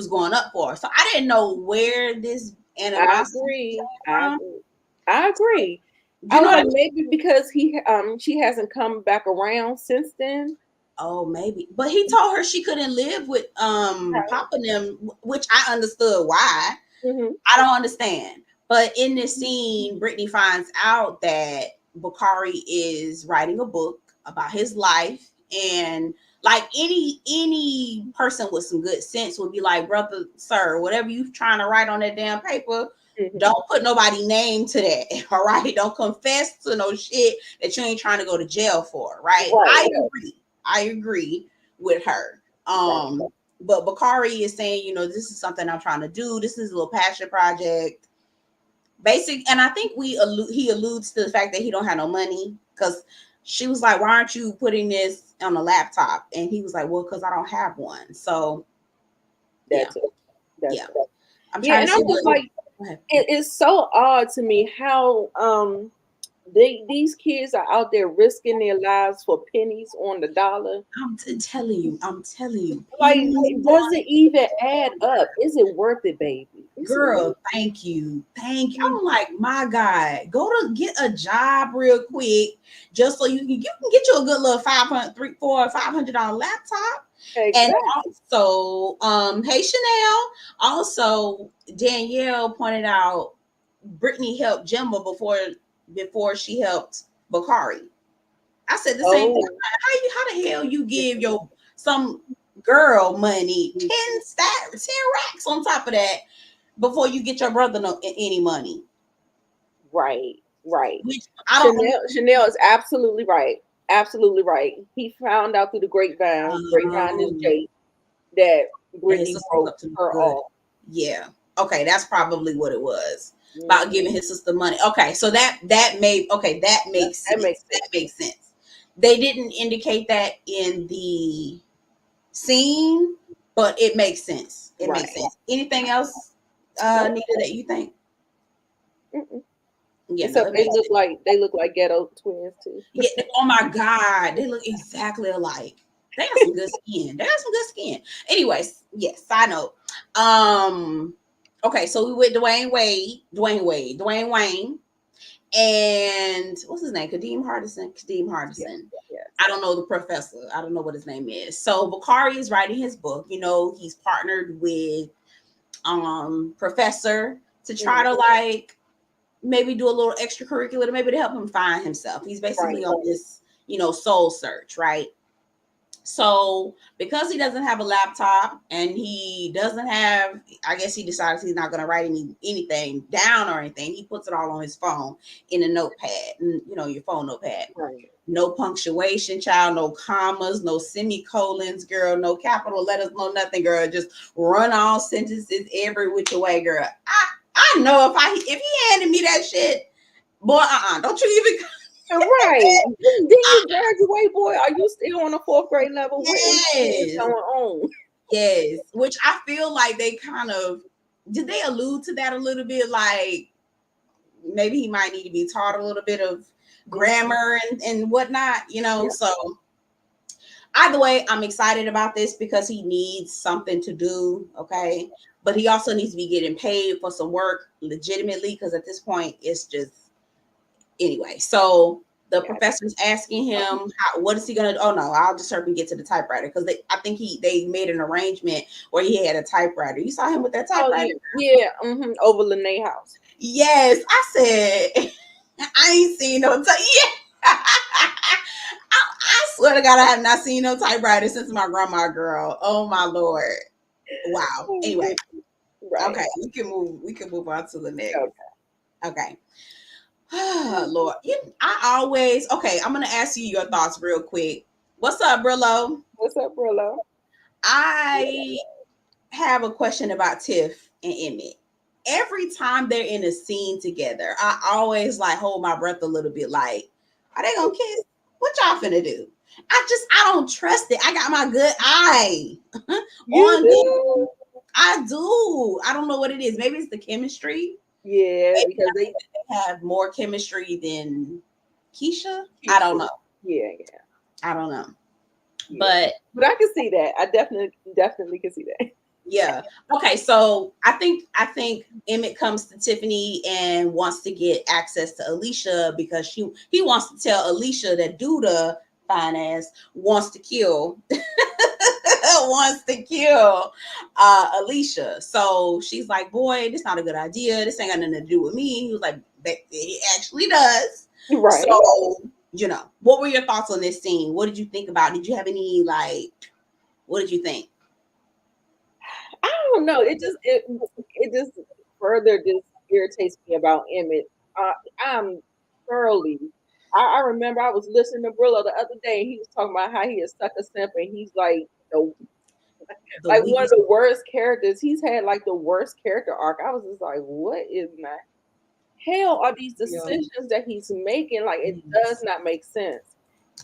going up for her. So I didn't know where this animosity I agree. I was like, maybe because she hasn't come back around since then. Oh, maybe. But he told her she couldn't live with Papa and them, which I understood why. Mm-hmm. I don't understand. But in this scene, Brittany finds out that Bakari is writing a book about his life. And like any person with some good sense would be like, brother, sir, whatever you trying to write on that damn paper, don't put nobody name to that. All right. Don't confess to no shit that you ain't trying to go to jail for. Right. I agree with her. But Bakari is saying, this is something I'm trying to do. This is a little passion project. And I think he alludes to the fact that he don't have no money, because she was like, why aren't you putting this on a laptop? And he was like, well, because I don't have one. So that's it. I'm trying to see like, it is so odd to me how these kids are out there risking their lives for pennies on the dollar. I'm telling you. Like, it doesn't even add up. Is it worth it, baby? Girl, thank you. I'm like, my God, go to get a job real quick, just so you can get you a good little $500 laptop. Exactly. And also, hey Chanel. Also, Danielle pointed out Brittany helped Gemma before she helped Bakari. I said the same thing. How the hell you give some girl money 10 racks on top of that before you get your brother any money? Right. Which Chanel is absolutely right. He found out through the grapevine is Jake, that Brittany broke her off. Yeah. Okay, that's probably what it was. About giving his sister money. Okay, so that makes sense. They didn't indicate that in the scene, but it makes sense. Makes sense. Anything else, Nita, that you think? Yeah, except they look like ghetto twins too. Yeah. Oh my God, they look exactly alike. They got some good skin. Anyways, yes, side note. Okay, so we with Dwayne Wayne, and what's his name? Kadeem Hardison. Yeah. I don't know the professor. I don't know what his name is. So Bakari is writing his book. He's partnered with Professor to try to like maybe do a little extracurricular, maybe to help him find himself. He's basically on this, soul search, right? So because he doesn't have a laptop and he doesn't have, I guess he decides he's not going to write anything down or anything. He puts it all on his phone in a notepad, your phone notepad. Right. No punctuation, child, no commas, no semicolons, girl, no capital letters, no nothing, girl. Just run all sentences every which way, girl. I know if he handed me that shit, boy, don't you even. Right. Did you graduate, boy? Are you still on the 4th grade level? Yes. What is going on? Yes. Which I feel like they kind of did they allude to that a little bit? Like maybe he might need to be taught a little bit of grammar and whatnot, So either way, I'm excited about this because he needs something to do. Okay. But he also needs to be getting paid for some work legitimately, because at this point it's just anyway. So the professor's asking him, what is he gonna do? Oh no, I'll just help him get to the typewriter, because I think they made an arrangement where he had a typewriter. You saw him with that typewriter? Over Lene house. Yes, I said I ain't seen no I swear to God, I have not seen no typewriter since my grandma, girl. Oh my Lord. Wow. Anyway. Right. Okay, we can move on to the next. Okay. Lord, I'm gonna ask you your thoughts real quick. What's up, Brillo? I have a question about Tiff and Emmett. Every time they're in a scene together, I always like hold my breath a little bit. Like, are they gonna kiss? What y'all finna do? I don't trust it. I got my good eye You on do? I do. I don't know what it is. Maybe it's the chemistry. Yeah, Maybe because they have more chemistry than Keisha. I don't know. Yeah. I don't know. Yeah. But I can see that. I definitely can see that. Yeah. Okay. So I think Emmett comes to Tiffany and wants to get access to Alicia because he wants to tell Alicia that Duda, fine ass, wants to kill Alicia. So she's like, boy, this not a good idea. This ain't got nothing to do with me. He was like, it actually does. Right. So, what were your thoughts on this scene? What did you think about? Did you have any what did you think? I don't know. It just further just irritates me about Emmett. I'm thoroughly. I remember I was listening to Brillo the other day, and he was talking about how he is such a simp, and he's like like one of the worst characters. He's had like the worst character arc. I was just like, what is that? Hell are these decisions that he's making? Like it does not make sense.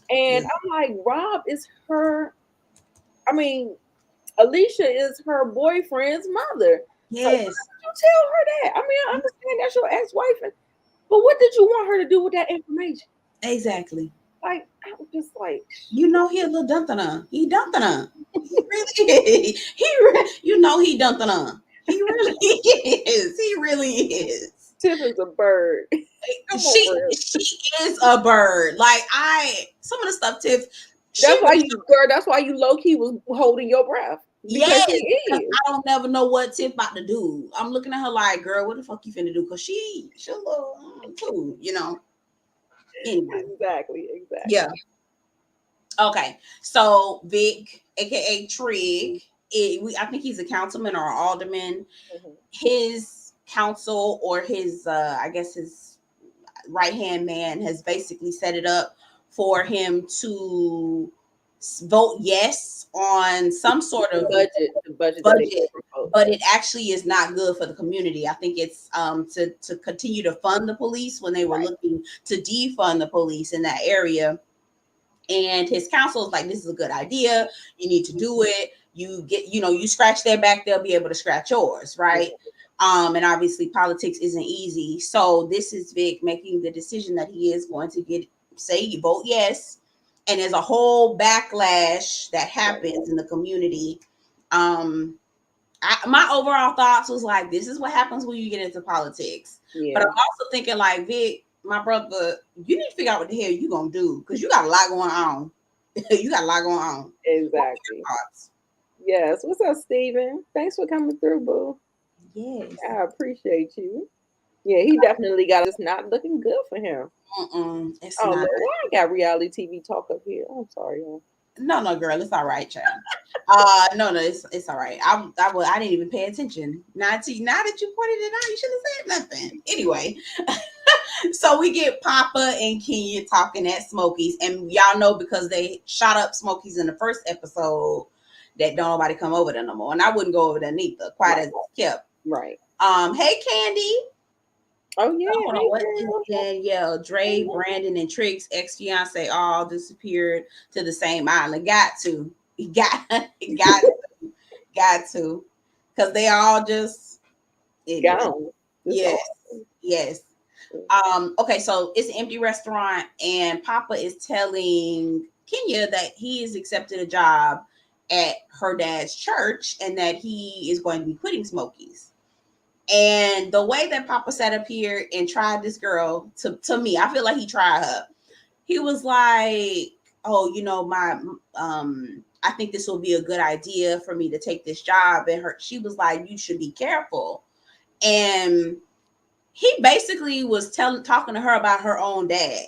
And I'm like, Rob is her. I mean, Alicia is her boyfriend's mother. So why did you tell her that? I mean, I understand that's your ex-wife, but what did you want her to do with that information? Exactly. Like, I'm just like, he a little dumped on. He dumped on. He really is. He dumped on. He really is. He really is. Tiff is a bird. She is a bird. Like some of the stuff Tiff. That's why you low key was holding your breath. Because I don't never know what Tiff about to do. I'm looking at her like, girl, what the fuck you finna do? Because she's a little too, Anyway. Exactly. Yeah. Okay. So Vic, aka Trig, I think he's a councilman or an alderman. Mm-hmm. His council or his I guess his right hand man has basically set it up for him to vote yes on some sort of budget, but it actually is not good for the community. I think it's to continue to fund the police when they were looking to defund the police in that area. And his counsel is like, this is a good idea. You need to do it. You get, you scratch their back, they'll be able to scratch yours, right? And obviously politics isn't easy. So this is Vic making the decision that he is going to say you vote yes. And there's a whole backlash that happens in the community. My overall thoughts was like, this is what happens when you get into politics. Yeah. But I'm also thinking like, Vic, my brother, you need to figure out what the hell you're going to do because you got a lot going on. Exactly. Yes. What's up, Steven? Thanks for coming through, boo. Yes. I appreciate you. Yeah, he definitely got it's not looking good for him. It's not. Lord, why I got reality TV talk up here? I'm sorry, y'all. No, girl, it's all right, child. No, it's all right. I didn't even pay attention. Now that you pointed it out, you should have said nothing. Anyway, so we get Papa and Kenya talking at Smokies, and y'all know because they shot up Smokies in the first episode that don't nobody come over there no more, and I wouldn't go over there neither. Quite as it's kept. Right. Hey, Candy. Oh yeah. Yeah. Dre, Brandon, and Trig's ex-fiance all disappeared to the same island. Got to. Because they all just gone. Yes. Okay, so it's an empty restaurant, and Papa is telling Kenya that he has accepted a job at her dad's church and that he is going to be quitting Smokies. And the way that Papa sat up here and tried this girl, to me, I feel like he tried her. He was like, oh, I think this will be a good idea for me to take this job. And she was like, you should be careful. And he basically was talking to her about her own dad.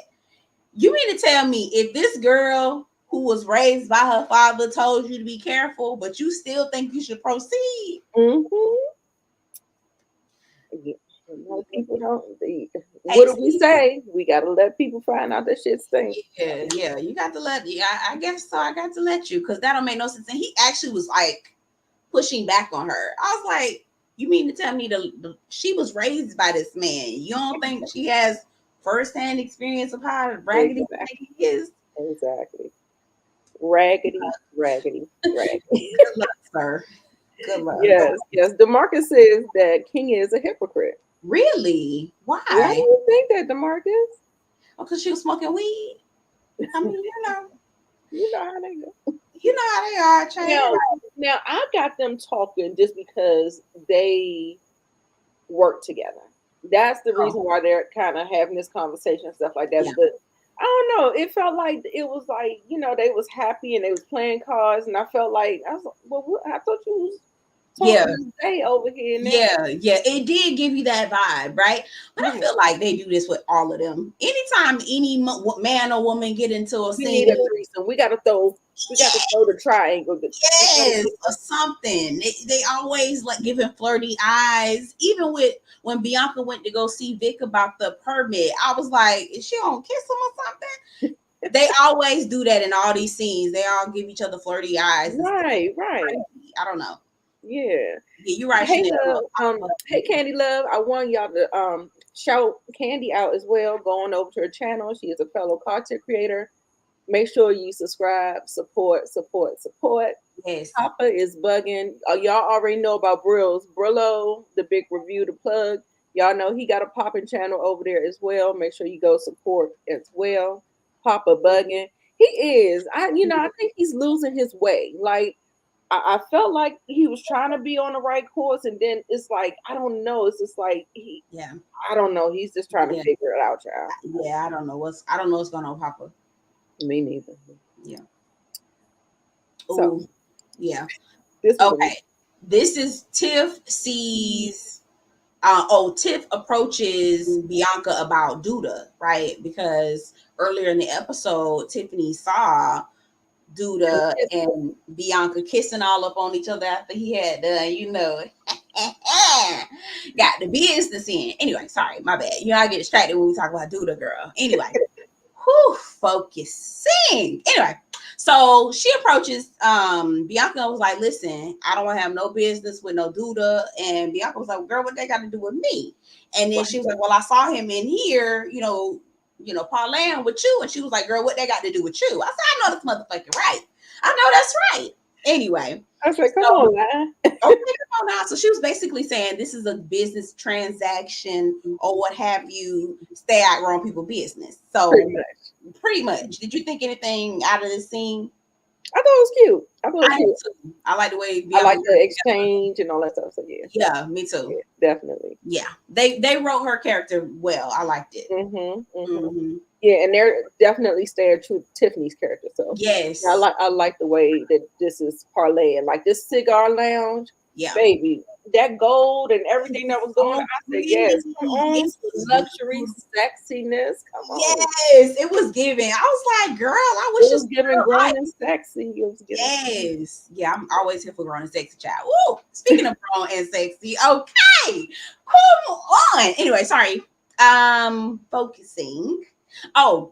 You mean to tell me if this girl who was raised by her father told you to be careful, but you still think you should proceed? Mm-hmm. People don't. What do we say? We gotta let people find out that shit stinks. Yeah. You got to let. I guess so. I got to let you because that don't make no sense. And he actually was like pushing back on her. I was like, you mean to tell me she was raised by this man? You don't think she has firsthand experience of how raggedy he is? Exactly. Raggedy. Good luck, sir. Good luck. Yes. DeMarcus says that King is a hypocrite. Really? Why? Why do you think that, DeMarcus? Because she was smoking weed. I mean, you know how they go. You know how they are, Chad. Now I got them talking just because they work together. That's the reason why they're kind of having this conversation and stuff like that. Yeah. But I don't know. It felt like it was like, they was happy and they was playing cards, and I felt like I was like, well, I thought you was talking over here. Now. Yeah. It did give you that vibe, right? But I feel like they do this with all of them. Anytime any man or woman get into a scene, need a threesome. We got to throw the triangle. Yes, or something. They always like giving flirty eyes. Even when Bianca went to go see Vic about the permit, I was like, is she gonna kiss him or something? They always do that in all these scenes. They all give each other flirty eyes. Right. I don't know. Yeah, you're right. Hey, hey, Candy Love. I want y'all to shout Candy out as well. Going over to her channel. She is a fellow content creator. Make sure you subscribe, support. Yes. Papa is bugging. Y'all already know about Brillo, the big review, the plug. Y'all know he got a popping channel over there as well. Make sure you go support as well. Papa bugging. He is. I think he's losing his way. Like, I felt like he was trying to be on the right course, and then it's like, I don't know. It's just like I don't know. He's just trying to figure it out, child. Yeah, I don't know what's going on, Papa. Me neither. Yeah. So, yeah. This is Tiff sees. Tiff approaches Bianca about Duda, right? Because earlier in the episode, Tiffany saw Duda and Bianca kissing all up on each other after he had done, got the business in. Anyway, sorry, my bad. I get distracted when we talk about Duda, girl. Anyway, focusing. Anyway, so she approaches Bianca was like, listen, I don't want to have no business with no Duda. And Bianca was like, well, girl, what they got to do with me? And then she was like, well, I saw him in here, parlaying with you. And she was like, girl, what they got to do with you? I said, I know this motherfucking right. I know that's right. Anyway. I was like, come on, man. Okay, come on now. So she was basically saying this is a business transaction or what have you. Stay out of grown people business. So pretty much. Did you think anything out of this scene? I thought it was cute. I like the way I like the exchange and all that stuff. So yeah, me too. Yeah, definitely. Yeah, they wrote her character well. I liked it. Yeah, and they're definitely staying true to Tiffany's character. So yes, I like the way that this is parlaying. Like this cigar lounge. Yeah, baby, that gold and everything that was going on. I said, yes, come on, luxury, sexiness. Come on. Yes, it was giving. I was like, girl, I wish it was giving grown and sexy. It was giving. Yes, yeah, I'm always here for grown and sexy, child. Woo! Speaking of grown and sexy, okay, come on. Anyway, sorry. Focusing. Oh,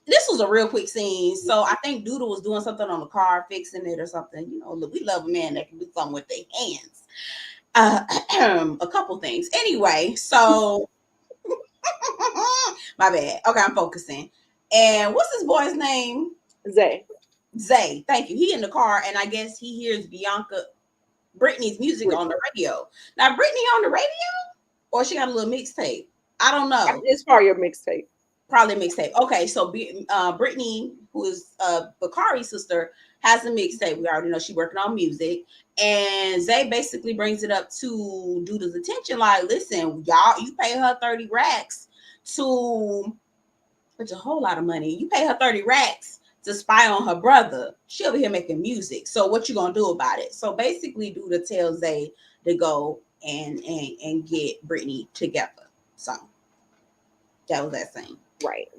this was a real quick scene. So I think Doodle was doing something on the car, fixing it or something. Look, we love a man that can do something with their hands. A couple things. Anyway, so my bad. Okay, I'm focusing. And what's this boy's name? Zay. Thank you. He in the car, and I guess he hears Brittany's music on the radio. Now, Brittany on the radio, or she got a little mixtape? I don't know. It's probably a mixtape. Probably mixtape. Okay, so Brittany, who is Bakari's sister, has a mixtape. We already know she's working on music. And Zay basically brings it up to Duda's attention. Like, listen, y'all, you pay her 30 racks which is a whole lot of money. You pay her 30 racks to spy on her brother. She'll be here making music. So what you gonna do about it? So basically, Duda tells Zay to go and get Brittany together. So that was that scene. Right.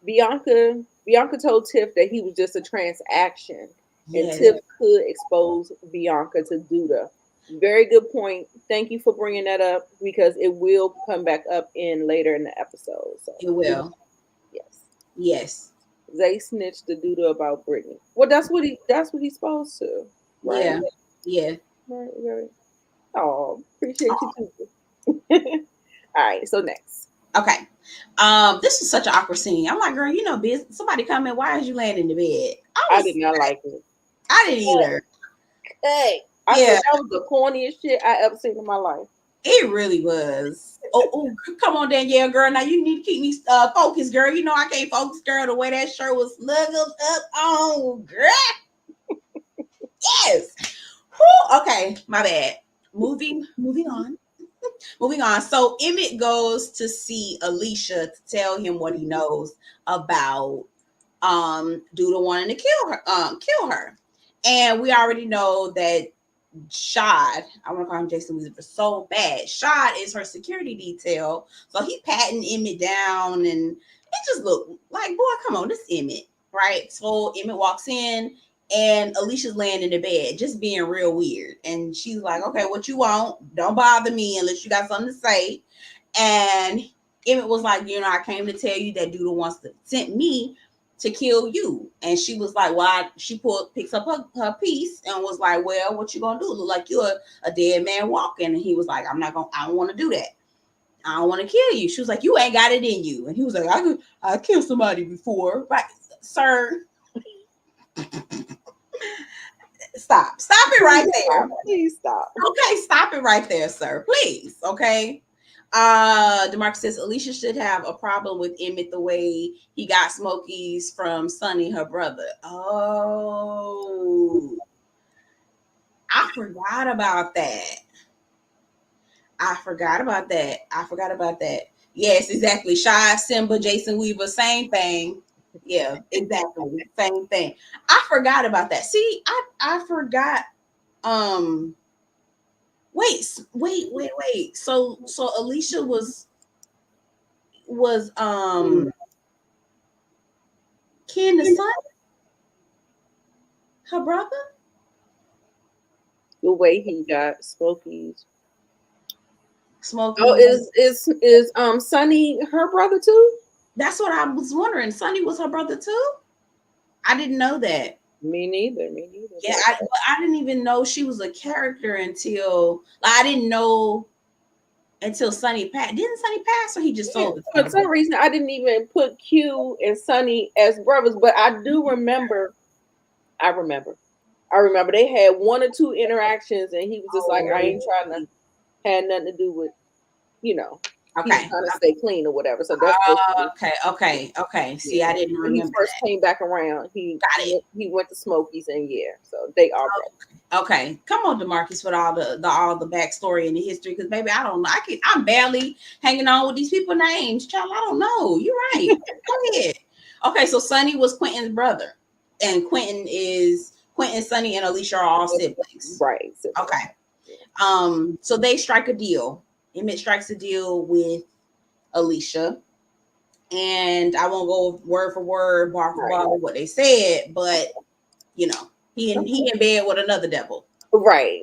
Bianca told Tiff that he was just a transaction, and Tiff could expose Bianca to Duda. Very good point. Thank you for bringing that up, because it will come back up later in the episode. So it will. Yes. Zay snitched to Duda about Brittany. Well, that's what he's supposed to. Right? Yeah. Right. Oh, appreciate you too. All right. So next. Okay. This was such an awkward scene. I'm like, girl, you know, somebody come in. Why is you laying in the bed? I did not like it. I didn't either. Hey, I thought that was the corniest shit I ever seen in my life. It really was. Oh, come on, Danielle, girl. Now you need to keep me focused, girl. You know I can't focus, girl. The way that shirt was snuggled up on, girl. Yes. Whew. Okay, my bad. Moving on. Moving on. So Emmett goes to see Alicia to tell him what he knows about Doodle wanting to kill her. And we already know that Shad, I want to call him Jason Weaver so bad. Shad is her security detail. So he patting Emmett down, and it just looked like, boy, come on, this Emmett, right? So Emmett walks in, and Alicia's laying in the bed, just being real weird. And she's like, okay, what you want? Don't bother me unless you got something to say. And Emmett was like, you know, I came to tell you that Doodle sent me to kill you. And she was like, well, she picks up her piece and was like, well, what you gonna do? Look like you're a dead man walking. And he was like, I don't want to do that. I don't want to kill you. She was like, you ain't got it in you. And he was like, I killed somebody before. Right, sir. Stop it right there. Please stop. Okay, stop it right there, sir. Please. Okay. DeMarcus says Alicia should have a problem with Emmett the way he got Smokies from Sonny, her brother. Oh, I forgot about that. Yes, exactly. Shy, Simba, Jason Weaver, same thing. Yeah, exactly. Same thing. I forgot about that. See, I forgot. Wait. So Alicia was Ken the son, her brother. The way he got Smokies. Smokies. Oh, is Sonny her brother too? That's what I was wondering. Sonny was her brother too. I didn't know that. Me neither. Yeah, I didn't even know she was a character until I didn't know until Sonny passed. Didn't Sonny pass, or he just sold it? For some reason, I didn't even put Q and Sonny as brothers, but I do remember. I remember they had one or two interactions, and he was just like, I ain't trying to have nothing to do with, you know. Okay. He was trying to stay clean or whatever. So that's okay. See, I didn't remember. When he first came back around, he went to Smokies, and so they are brothers. Okay, come on, DeMarcus, with all the backstory and the history, because baby, I don't know. I'm barely hanging on with these people's names, child. I don't know. You're right. Go ahead. Okay, so Sonny was Quentin's brother, and Quentin, Sonny, and Alicia are all siblings. Right. Okay. So they strike a deal. Emmett strikes a deal with Alicia, and I won't go word for word, bar for bar what they said, but you know, he in bed with another devil. Right.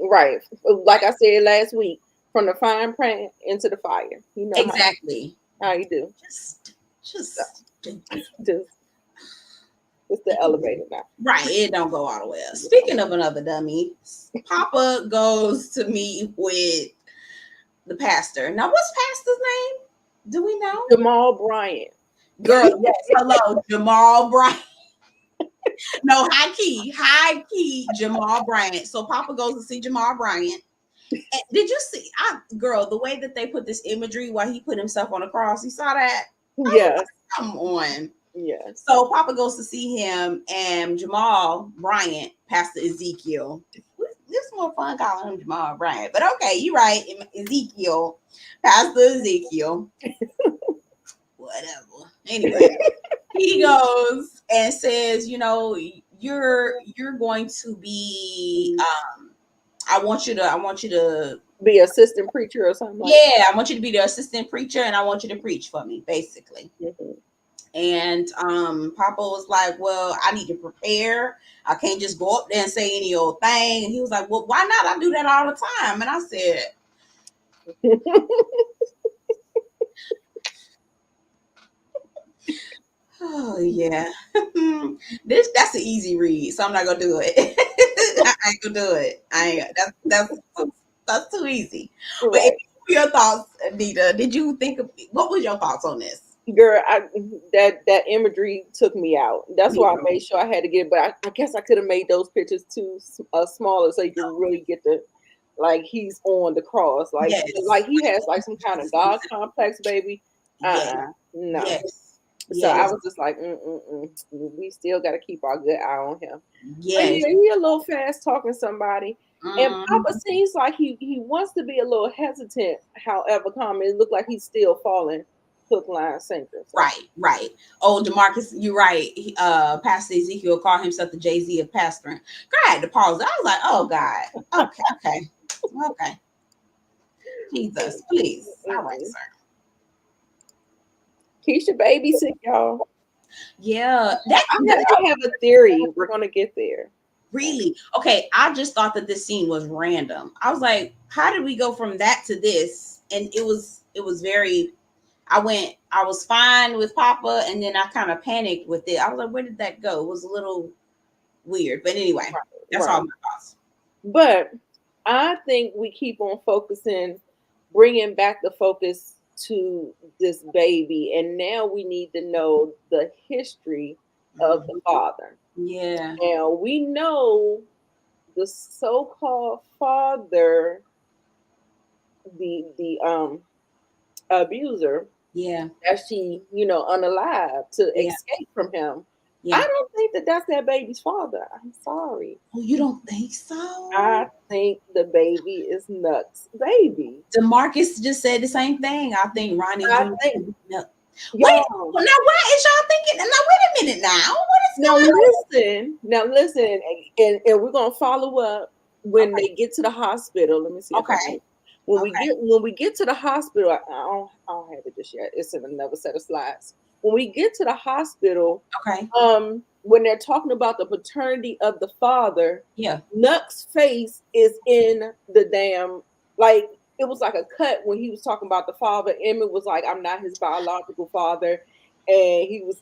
Like I said last week, from the frying pan into the fire. You know exactly how you do. Just it's the elevator now. Right, it don't go all the way up. Speaking of another dummy, Papa goes to meet with the pastor. Now, what's pastor's name? Do we know? Jamal Bryant. Girl, yes, hello, Jamal Bryant. No, high key, Jamal Bryant. So Papa goes to see Jamal Bryant. And did you see, girl, the way that they put this imagery while he put himself on the cross? You saw that? Yes. Come on. Yes. So Papa goes to see him, and Jamal Bryant, Pastor Ezekiel. It's more fun calling him Jamal Bryant, but okay, you're right. Ezekiel, Pastor Ezekiel. Whatever. Anyway, he goes and says, you know, you're going to be I want you to be assistant preacher or something like that. I want you to be the assistant preacher, and I want you to preach for me, basically. Mm-hmm. And Papa was like, well, I need to prepare. I can't just go up there and say any old thing. And he was like, well, why not? I do that all the time. And I said, oh yeah. That's an easy read, so I'm not gonna do it. I ain't gonna do it. That's too easy. Right. Your thoughts, Anita? Did you think of what was your thoughts on this? Girl, that imagery took me out. That's why I made sure I had to get it. But I guess I could have made those pictures too smaller so you can really get the like he's on the cross, like he has like some kind of God complex, baby. No. Yes. So I was just like, we still got to keep our good eye on him. Yes. But yeah, he a little fast talking somebody. And Papa seems like he wants to be a little hesitant. However, it looked like he's still falling hook, line, sinker. So. Right. Oh, DeMarcus, you're right. Pastor Ezekiel called himself the Jay-Z of pastoring. Girl, I had to pause. I was like, oh God. Okay. Jesus, please. All right, sir. Keisha babysit, y'all. Yeah. I have a theory. We're gonna get there. Really? Okay. I just thought that this scene was random. I was like, how did we go from that to this? And it was very, I was fine with Papa, and then I kind of panicked with it. I was like, where did that go? It was a little weird. But anyway, that's all my thoughts. But I think we keep on bringing back the focus to this baby. And now we need to know the history of the father. Yeah. Now we know the so-called father, the abuser. Yeah. Actually, unalive to escape from him. Yeah. I don't think that's that baby's father. I'm sorry. Oh, you don't think so? I think the baby is Nuck's baby. DeMarcus just said the same thing. I think Ronnie. No. Wait, now what is y'all thinking? Now wait a minute. Now what is now listen, and we're gonna follow up when they get to the hospital. Let me see. Okay. When we get to the hospital, I don't have it just yet. It's in another set of slides. When we get to the hospital, when they're talking about the paternity of the father, Nuck's face is in the damn, like, it was like a cut when he was talking about the father. Emmett was like, I'm not his biological father. And he was,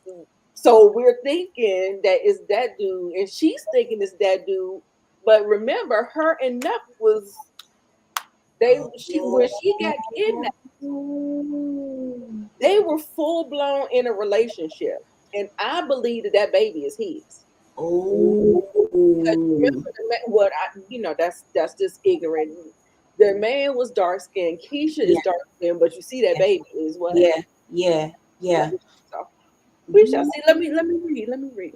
so we're thinking that it's that dude, and she's thinking it's that dude. But remember, her and Nuck was, when she got kidnapped, they were full blown in a relationship, and I believe that baby is his. Oh, remember what that's just ignorant. The man was dark skinned. Keisha is dark skinned, but you see that baby is what? Yeah. So, we shall see. Let me read.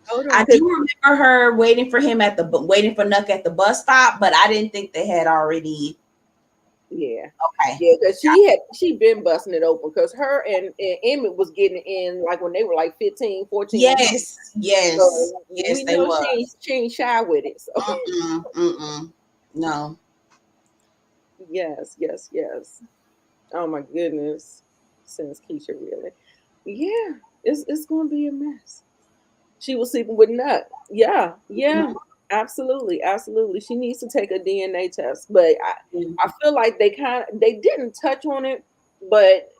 Hold on. I do remember her waiting for Nuck at the bus stop, but I didn't think they had already. Yeah. Okay. Yeah, because she been busting it open because her and Emmett was getting in like when they were like 15, 14. Yes. So we know she ain't shy with it. So. No. Yes. Oh my goodness. Since Keisha really. Yeah, it's gonna be a mess. She was sleeping with Nut. Yeah. Absolutely. She needs to take a DNA test, but I feel like they didn't touch on it, but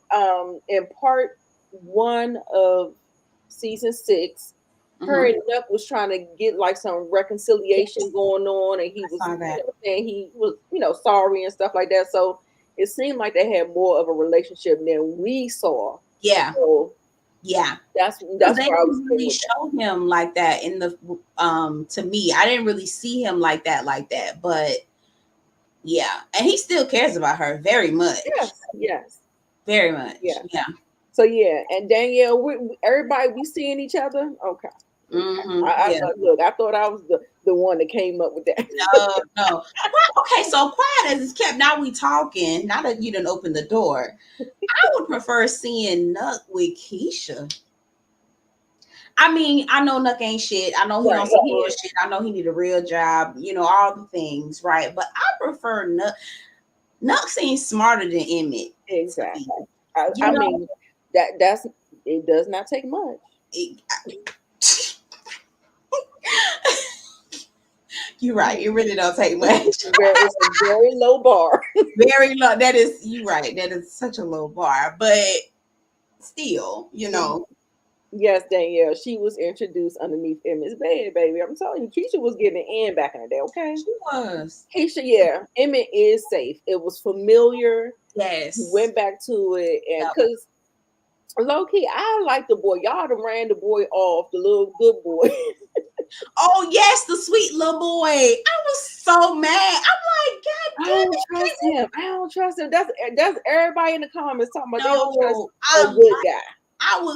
in part 1 of season 6, her and Nuck was trying to get like some reconciliation going on, and he was saying he was sorry and stuff like that. So it seemed like they had more of a relationship than we saw. Yeah. So, yeah, that's they where I was didn't really show him like that in the to me. I didn't really see him like that, but yeah, and he still cares about her very much. Yes, very much. Yeah. So and Danielle, everybody we seeing each other. Okay. I thought I was the one that came up with that. No. Okay, so quiet as it's kept. Now we talking. Now that you didn't open the door, I would prefer seeing Nuck with Keisha. I mean, I know Nuck ain't shit. I know he on some bullshit. I know he need a real job. All the things, right? But I prefer Nuck. Nuck seems smarter than Emmett. Exactly. I mean, it does not take much. You're right. It really don't take much. It's a very low bar. Very low. That is, you're right. That is such a low bar. But still, Yes, Danielle. She was introduced underneath Emmett's bed, baby. I'm telling you, Keisha was getting it in back in the day, okay? She was. Keisha, yeah. Emmett is safe. It was familiar. He Yes. went back to it. And Yep. because low key, I like the boy. Y'all done ran the boy off, the little good boy. Oh yes, the sweet little boy. I was so mad. I'm like, God I damn don't it. trust him. I don't trust him. That's everybody in the comments talking about they don't trust No, a good guy.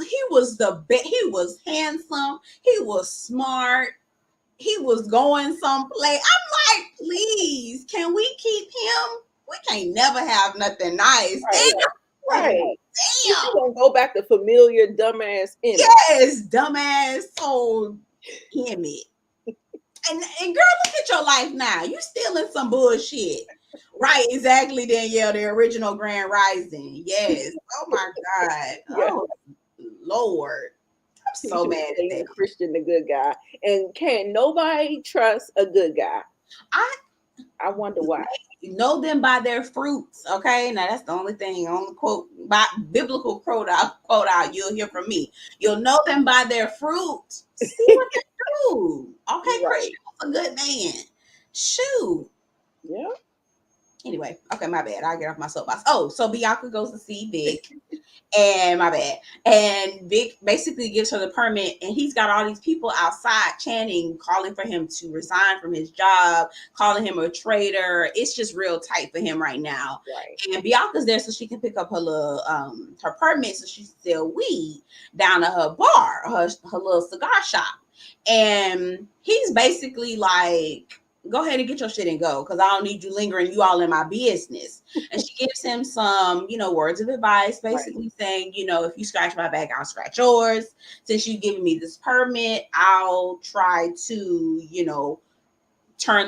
he was the best. He was handsome. He was smart. He was going someplace. I'm like, please, can we keep him? We can't never have nothing nice. Right. Damn. Right. You Damn. gonna go back to familiar dumbass Emmett. Yes, dumbass old Emmett. And girl, look at your life now. You still in some bullshit. Right, exactly, Danielle, the original Grand Rising. Yes. Oh my God. Yeah. Oh Lord. I'm so mad at that. Christian, the good guy. And can nobody trust a good guy? I wonder why. You know them by their fruits. Okay. Now that's the only thing, only quote by biblical quote out you'll hear from me. You'll know them by their fruit. See what they do. Okay, right. Christian was a good man. Shoot. Yeah. Anyway, okay, my bad. I'll get off my soapbox. Oh, so Bianca goes to see Vic. And my bad. And Vic basically gives her the permit, and he's got all these people outside chanting, calling for him to resign from his job, calling him a traitor. It's just real tight for him right now. Right. And Bianca's there so she can pick up her little her permit so she can sell weed down at her bar, her little cigar shop. And he's basically like, go ahead and get your shit and go, because I don't need you lingering. You all in my business. And she gives him some, words of advice, basically saying, if you scratch my back, I'll scratch yours. Since you've given me this permit, I'll try to,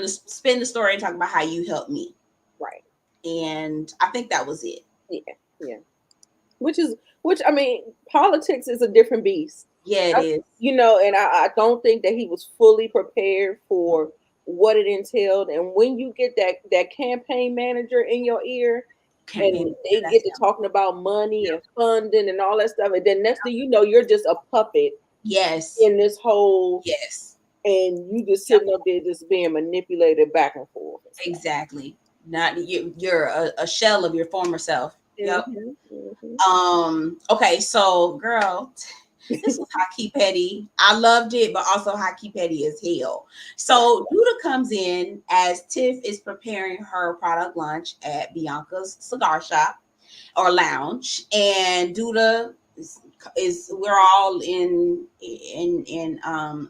spin the story and talk about how you helped me. Right. And I think that was it. Yeah. Which I mean, politics is a different beast. Yeah, it is. And I don't think that he was fully prepared for what it entailed. And when you get that campaign manager in your ear, and they get to talking about money and funding and all that stuff, and then next thing you know, you're just a puppet. Yes. In this whole. Yes. And you just sitting up there just being manipulated back and forth. Exactly. Not you're a shell of your former self. Yep. Okay, so girl, this was hockey petty. I loved it, but also hockey petty as hell. So Duda comes in as Tiff is preparing her product lunch at Bianca's cigar shop or lounge, and Duda is we're all in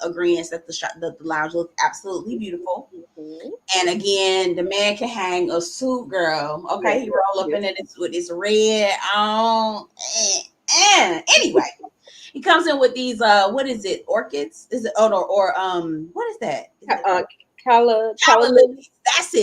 agreement that the lounge looks absolutely beautiful. And again, the man can hang a suit, girl. Okay, he roll up in it with his red on. Anyway, he comes in with these what is it? Orchids? Is it or what is that? Calla lilies. That's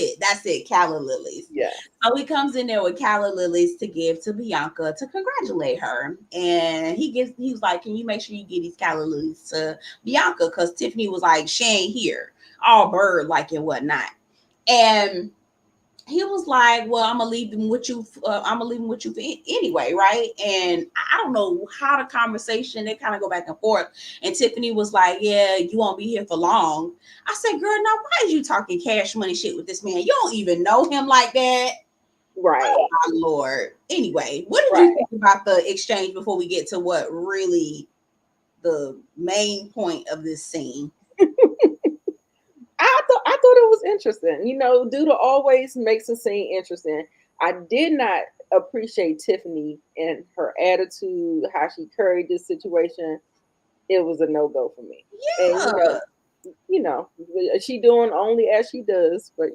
it. Calla lilies. Yeah. So he comes in there with calla lilies to give to Bianca to congratulate her. And he was like, can you make sure you give these calla lilies to Bianca? Because Tiffany was like, she ain't here. All bird like and whatnot. And he was like, well, I'm gonna leave them with you. I'm gonna leave them with you anyway, right? And I don't know how the conversation, they kind of go back and forth. And Tiffany was like, yeah, you won't be here for long. I said, girl, now why is you talking cash money shit with this man? You don't even know him like that. Right. Oh my Lord. Anyway, what did you think about the exchange before we get to what really the main point of this scene? I thought it was interesting. Duda always makes a scene interesting. I did not appreciate Tiffany and her attitude, how she carried this situation. It was a no-go for me. Yeah. And she doing only as she does, but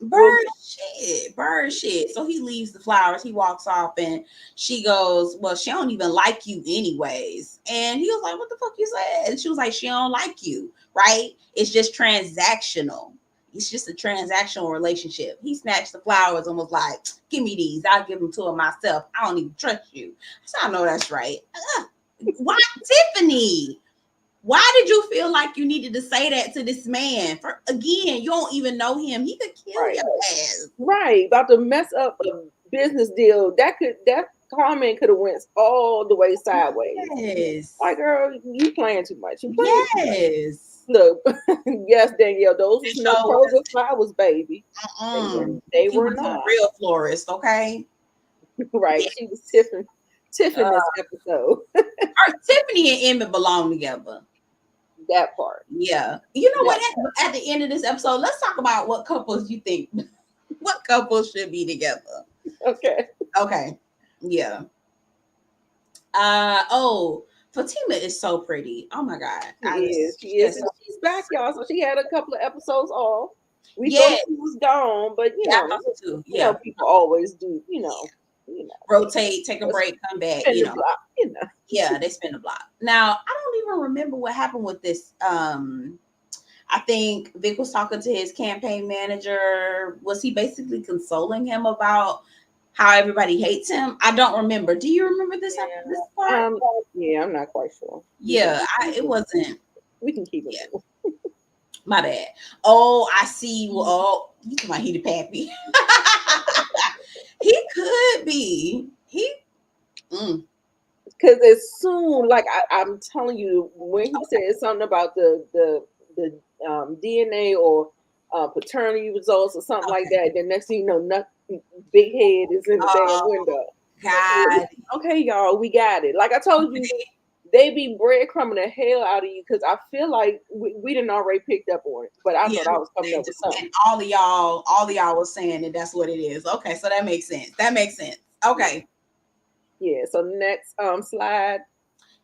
bird shit. So he leaves the flowers, he walks off, and she goes, well, she don't even like you anyways. And he was like, what the fuck you said? And she was like, she don't like you, right? It's just transactional. It's just a transactional relationship. He snatched the flowers and was like, give me these, I'll give them to her myself. I don't even trust you. So I know that's right. Why, Tiffany? Why did you feel like you needed to say that to this man? Again, you don't even know him. He could kill your ass. Right. About to mess up a business deal. That comment could have went all the way sideways. Yes. Like, girl, you playing too much. You playing yes. Look, yes, Danielle, those was no Kroger flowers, baby. They were not. A real florist, okay? Right. She was Tiffany this episode. Tiffany and Emmett belong together. That part. Yeah. You know what? At the end of this episode, let's talk about what couples you think, what couples should be together. Okay. Okay. Yeah. Fatima is so pretty. Oh my God. She is. And she's back, y'all. So she had a couple of episodes off. We thought she was gone, but you know, people always do, you know, rotate, take a break, come back. You know. Yeah, they spin the block. Now, I don't even remember what happened with this. I think Vic was talking to his campaign manager. Was he basically consoling him about how everybody hates him? I don't remember. Do you remember this part? Yeah, I'm not quite sure. Yeah, it wasn't. We can keep it. Yeah. My bad. Oh, I see. Oh, you talking about he the pappy? He could be. Because as soon, like I'm telling you, when he said something about the DNA or paternity results or something like that, then next thing you know, nothing, big head is in the damn window. God. Okay, y'all, we got it. Like I told you, they be breadcrumbing the hell out of you because I feel like we didn't already picked up on it, but I thought I was coming up with something. And all of y'all was saying that that's what it is. Okay, so that makes sense. Okay. Yeah. So next slide.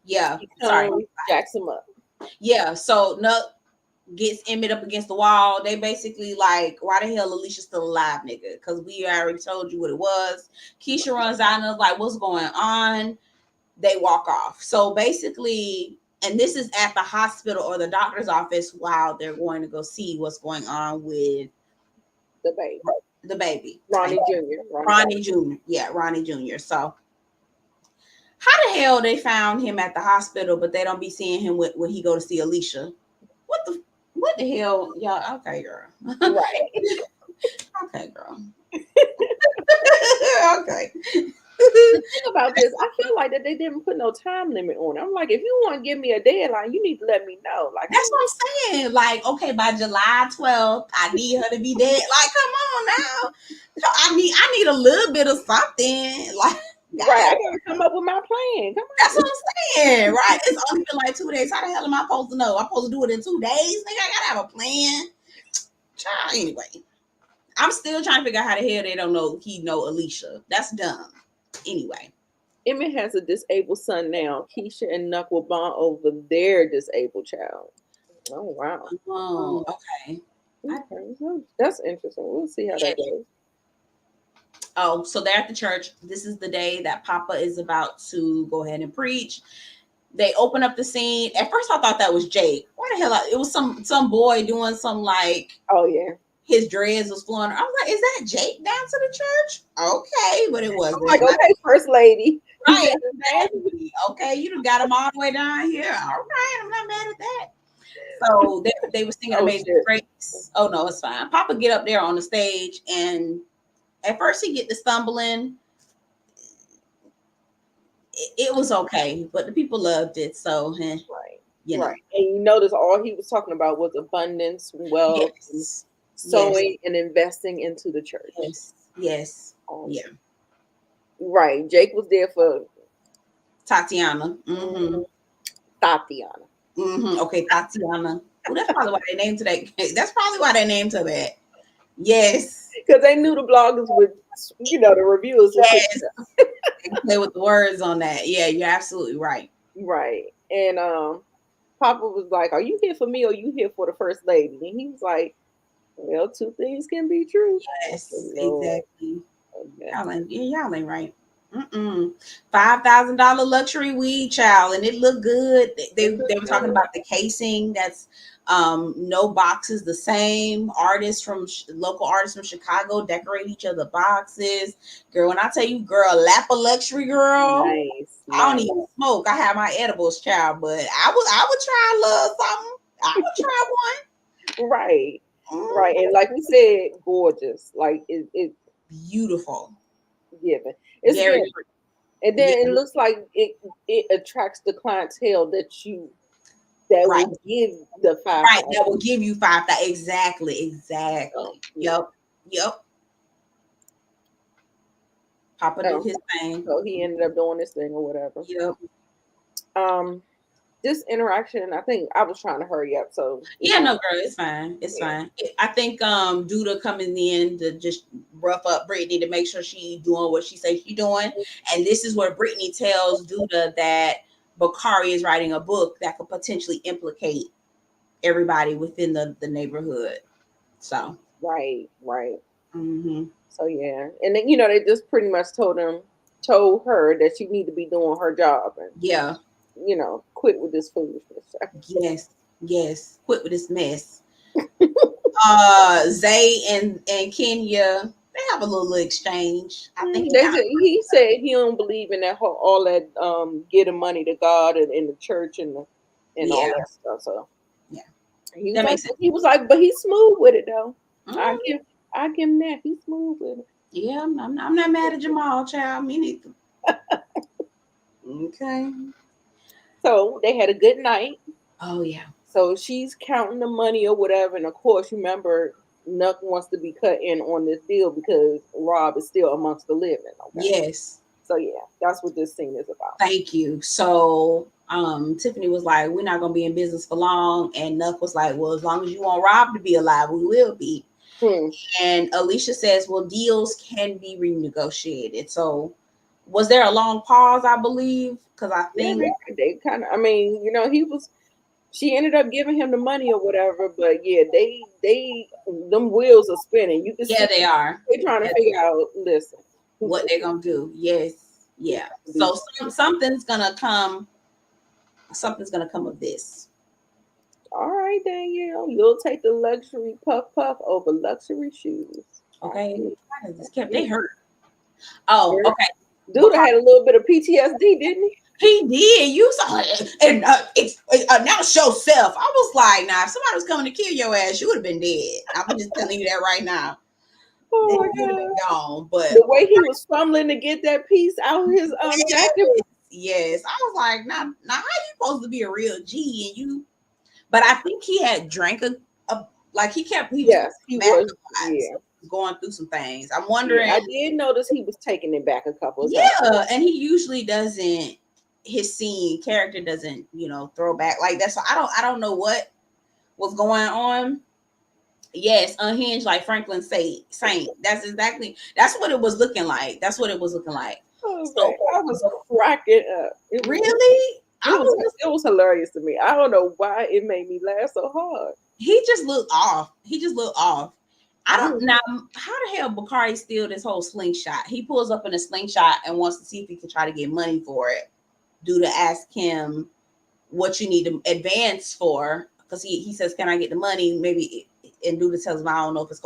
Yeah. Sorry. Jacks him up. Yeah. So Nuck gets Emmett up against the wall. They basically like, why the hell Alicia's still alive, nigga? Because we already told you what it was. Keisha runs out and is like, what's going on? They walk off. So basically, and this is at the hospital or the doctor's office while they're going to go see what's going on with the baby. Ronnie Jr. Ronnie Jr. Yeah, Ronnie Jr. So how the hell they found him at the hospital, but they don't be seeing him when he go to see Alicia? What the hell, y'all? Okay, girl. Right. Okay, girl. Okay. The thing about this, I feel like that they didn't put no time limit on it. I'm like, if you want to give me a deadline, you need to let me know. Like, that's what I'm saying. Like, okay, by July 12th, I need her to be dead. Like, come on now. I need a little bit of something. Like, right, I gotta come up with my plan. Come on. That's what I'm saying, right? It's only been like 2 days. How the hell am I supposed to know? I'm supposed to do it in 2 days? Nigga, I gotta have a plan. Child, anyway. I'm still trying to figure out how the hell they don't know he know Alicia. That's dumb. Anyway. Emmett has a disabled son now. Keisha and Nuck will bond over their disabled child. Oh, wow. Oh, okay. That's interesting. We'll see how that goes. Oh, so they're at the church. This is the day that Papa is about to go ahead and preach. They open up the scene. At first, I thought that was Jake. Why the hell? It was some boy doing some like. Oh yeah. His dreads was flowing. I was like, "Is that Jake down to the church?" Okay, but it wasn't. Like, okay, First Lady. Right. Okay, you done got him all the way down here. All right, I'm not mad at that. So they were singing Amazing Grace. Oh no, it's fine. Papa get up there on the stage, and at first he get to stumbling. It was okay, but the people loved it. So, right, right. And you notice all he was talking about was abundance, wealth, sowing, and investing into the church. Yes. Yeah. Right. Jake was there for Tatiana. Mm-hmm. Tatiana. Mm-hmm. Okay, Tatiana. Well, that's probably why they named her that. That's probably why they named her that. Yes. Because they knew the bloggers would, the reviewers would play with the words on that. Yeah, you're absolutely right. Right. And Papa was like, are you here for me or you here for the First Lady? And he was like, well, two things can be true. Yes, exactly. Okay. Y'all ain't right. $5,000 luxury weed, child, and it looked good. They were talking about the casing. That's no boxes the same. Local artists from Chicago decorate each other boxes. Girl, when I tell you, girl, lap of luxury, girl. Nice. I don't even smoke. I have my edibles, child, but I would try a little something. I would try one. Right. Right. And like we said, gorgeous. Like it beautiful. Given. It's very given. And then it looks like it attracts the clientele that will give the 5,000. Right, that will give you 5,000. Exactly. Yep. Papa did his thing. So he ended up doing this thing or whatever. Yep. This interaction, I think I was trying to hurry up. So no, girl, it's fine. It's fine. I think Duda coming in to just rough up Brittany to make sure she's doing what she says she's doing. And this is where Brittany tells Duda that Bakari is writing a book that could potentially implicate everybody within the neighborhood. So right. Mm-hmm. So and then they just pretty much told her that she need to be doing her job and quit with this foolishness. Yes, quit with this mess. Zay and Kenya, they have a little exchange. I think he said he don't believe in that all that getting money to God and in the church and all that stuff. So he was like, but he's smooth with it though. I give him that. He's smooth with it. Yeah, I'm not mad at Jamal, child. Me neither. Okay. So they had a good night. Oh yeah. So she's counting the money or whatever, and of course, remember, Nuck wants to be cut in on this deal because Rob is still amongst the living. Okay? Yes. So that's what this scene is about. Thank you. So Tiffany was like, "We're not gonna be in business for long," and Nuck was like, "Well, as long as you want Rob to be alive, we will be." And Alicia says, "Well, deals can be renegotiated." So was there a long pause? I believe because I think they kind of. I mean, she ended up giving him the money or whatever, but them wheels are spinning. You can see they are. They're trying to figure out, listen, what they're gonna do. Yes, yeah. So something's gonna come. Something's gonna come of this. All right, Danielle, you'll take the luxury puff over luxury shoes. Okay, they hurt. Oh, okay. Dude had a little bit of PTSD, didn't he? He did. You saw it, and announce yourself. I was like, nah, if somebody was coming to kill your ass, you would have been dead. I'm just telling you that right now. Oh my God. Been gone, but the way he was fumbling to get that piece out of his jacket. Yes, I was like, now how you supposed to be a real G and you? But I think he had drank like he was going through some things. I'm wondering. I did notice he was taking it back a couple of times. Yeah, and he usually doesn't. His character doesn't, throw back like that. So I don't know what was going on. Yes, unhinged like Franklin Saint. That's what it was looking like. Oh, so I was cracking up. It was hilarious to me. I don't know why it made me laugh so hard. He just looked off. I don't now. How the hell Bakari steal this whole slingshot? He pulls up in a slingshot and wants to see if he can try to get money for it. Duda ask him what you need to advance for because he says, "Can I get the money?" Maybe, and Duda tells him, "I don't know if it's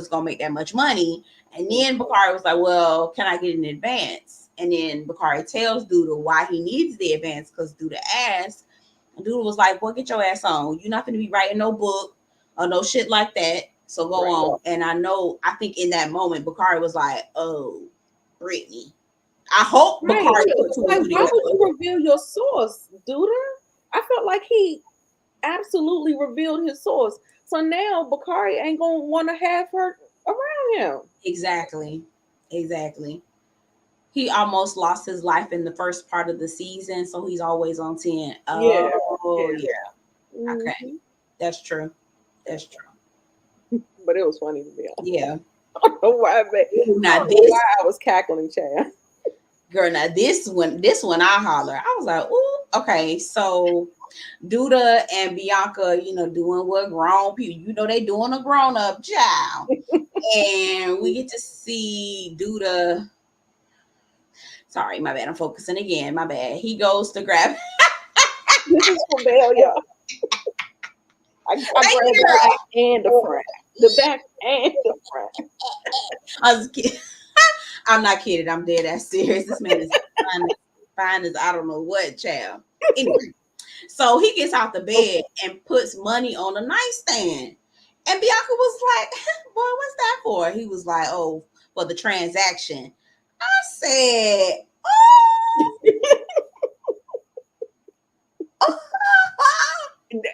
gonna make that much money." And then Bakari was like, "Well, can I get an advance?" And then Bakari tells Duda why he needs the advance because Duda asked. And Duda was like, "Well, get your ass on. You're not going to be writing no book or no shit like that. So go on." And I think in that moment, Bakari was like, "Oh, Brittany." I hope Bakari. Like, why would you reveal your source, Duda? I felt like he absolutely revealed his source. So now Bakari ain't going to want to have her around him. Exactly. He almost lost his life in the first part of the season, so he's always on 10. Oh, yeah. Mm-hmm. Okay. That's true. But it was funny to me. Yeah. I don't know why, why I was cackling, Chad. Girl, now this one I holler. I was like, ooh, okay. So Duda and Bianca, doing what grown people, they doing a grown-up child. And we get to see Duda. Sorry, my bad. I'm focusing again. My bad. He goes to grab. This is for Belle, y'all. I grabbed the back and the front. The back and the front. I was kidding. I'm not kidding. I'm dead ass serious. This man is fine as I don't know what, child. Anyway, so he gets out the bed and puts money on a nightstand. And Bianca was like, "Boy, what's that for?" He was like, "Oh, for the transaction." I said,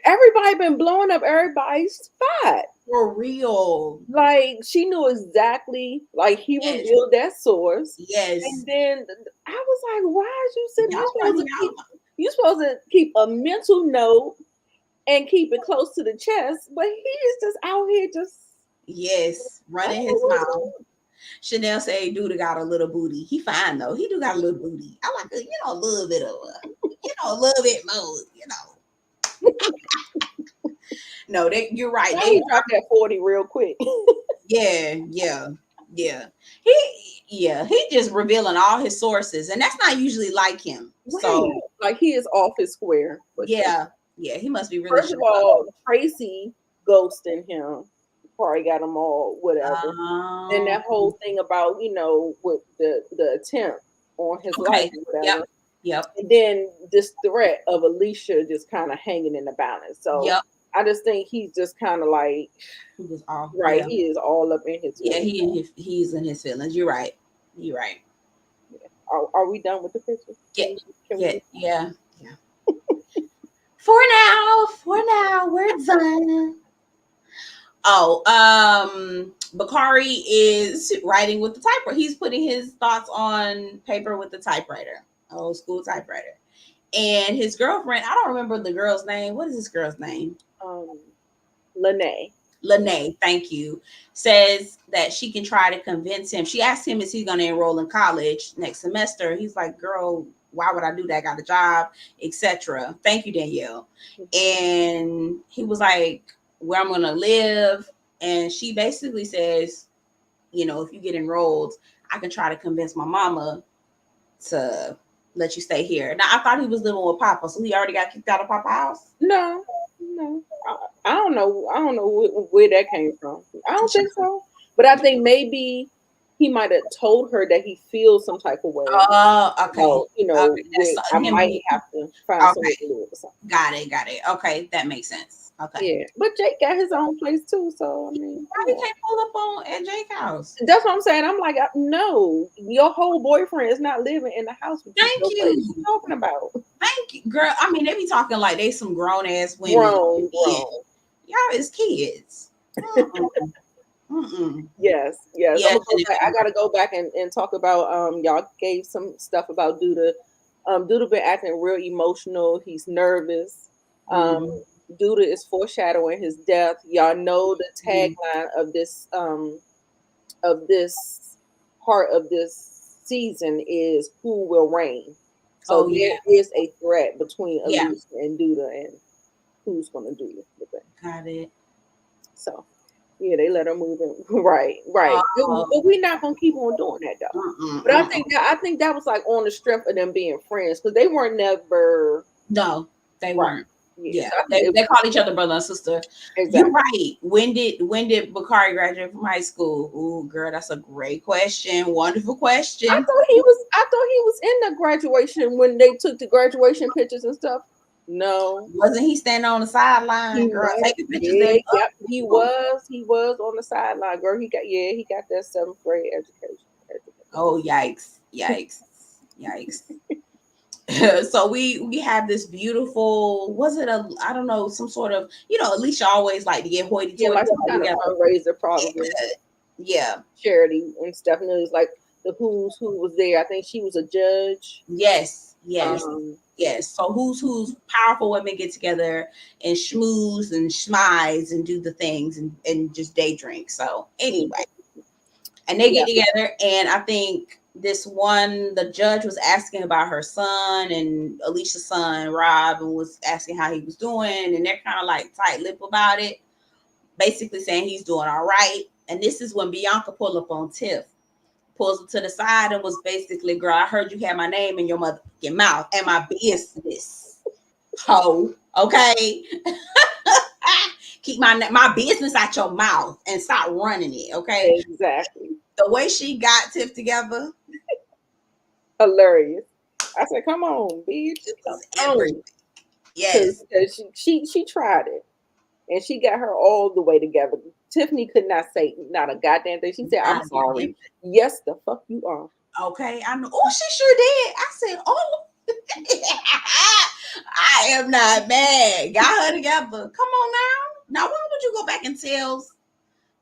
Everybody been blowing up everybody's spot. For real. Like, she knew exactly, like, he revealed that source. Yes. And then I was like, why are you sitting? You're supposed to keep a mental note and keep it close to the chest, but he is just out here just running his mouth. Chanel say dude got a little booty. He fine though. He do got a little booty. I like a little bit of a little bit more, No, you're right. They dropped that 40 real quick. Yeah. He just revealing all his sources, and that's not usually like him. Right. So like, he is off his square. Yeah, he must be really. First of all, Tracy ghosting him probably got them all whatever. And that whole thing about with the attempt on his life or whatever. Yep. And then this threat of Alicia just kind of hanging in the balance. So I just think he's just kind of like he is all up in his feelings. He's in his feelings. You're right. Yeah. Are we done with the picture? Yeah. For now, we're done. Bakari is writing with the typewriter. He's putting his thoughts on paper with the typewriter, old school typewriter. And his girlfriend, I don't remember the girl's name. What is this girl's name? Lene, thank you. Says that she can try to convince him. She asked him, is he going to enroll in college next semester? He's like, girl, why would I do that? I got a job, etc. Thank you, Danielle. And he was like, where I'm going to live. And she basically says, if you get enrolled, I can try to convince my mama to let you stay here. Now, I thought he was living with Papa, so he already got kicked out of Papa's house. No. I don't know where that came from. I don't think so. But I think maybe he might have told her that he feels some type of way. Okay. So, I might have to find somewhere to live or something. Got it. Okay, that makes sense. Okay. Yeah, but Jake got his own place too, so I mean, why he can't pull up at Jake's house? That's what I'm saying. I'm like, no, your whole boyfriend is not living in the house with you. Thank you. What are you talking about? Thank you, girl. I mean, they be talking like they some grown ass women. Grown. Y'all is kids. Yes. I gotta go back and talk about y'all gave some stuff about Duda. Duda been acting real emotional. He's nervous. Duda is foreshadowing his death. Y'all know the tagline of this part of this season is "Who will reign?" So there is a threat between Alicia and Duda, and who's going to do the thing. Got it. So they let her move in. Right. But we're not going to keep on doing that though. But I think that was like on the strength of them being friends, because they weren't never. No, they weren't. Yeah, they call each other brother and sister. Exactly. You're right. When did Bakari graduate from high school? Ooh, girl, that's a great question. Wonderful question. I thought he was in the graduation when they took the graduation pictures and stuff. No, wasn't he standing on the sideline, girl, taking pictures? Yep, he was. He was on the sideline, girl. He got that 7th grade education. Oh, yikes! So we have this beautiful, was it I don't know, some sort of, Alicia always like to get hoity-toity. Like some kind of fundraiser, probably. Yeah. Charity and stuff. And it was like the who's who was there. I think she was a judge. Yes. So who's powerful women get together and schmooze and schmize and do the things and just day drink. So anyway, and they get together, and I think the judge was asking about her son and Alicia's son, Rob, and was asking how he was doing. And they're kind of like tight-lipped about it, basically saying he's doing all right. And this is when Bianca pulled up on Tiff, pulls her to the side and was basically, girl, I heard you had my name in your motherfucking mouth and my business. Ho, okay? Keep my business out your mouth and stop running it, okay? Exactly. The way she got Tiff together. Hilarious. I said, come on, bitch. Yes. She tried it. And she got her all the way together. Tiffany could not say not a goddamn thing. She said, I'm sorry. Yes, the fuck you are. Okay. I know. Oh, she sure did. I said, oh, I am not mad. Got her together. Come on now. Now, why would you go back and tell?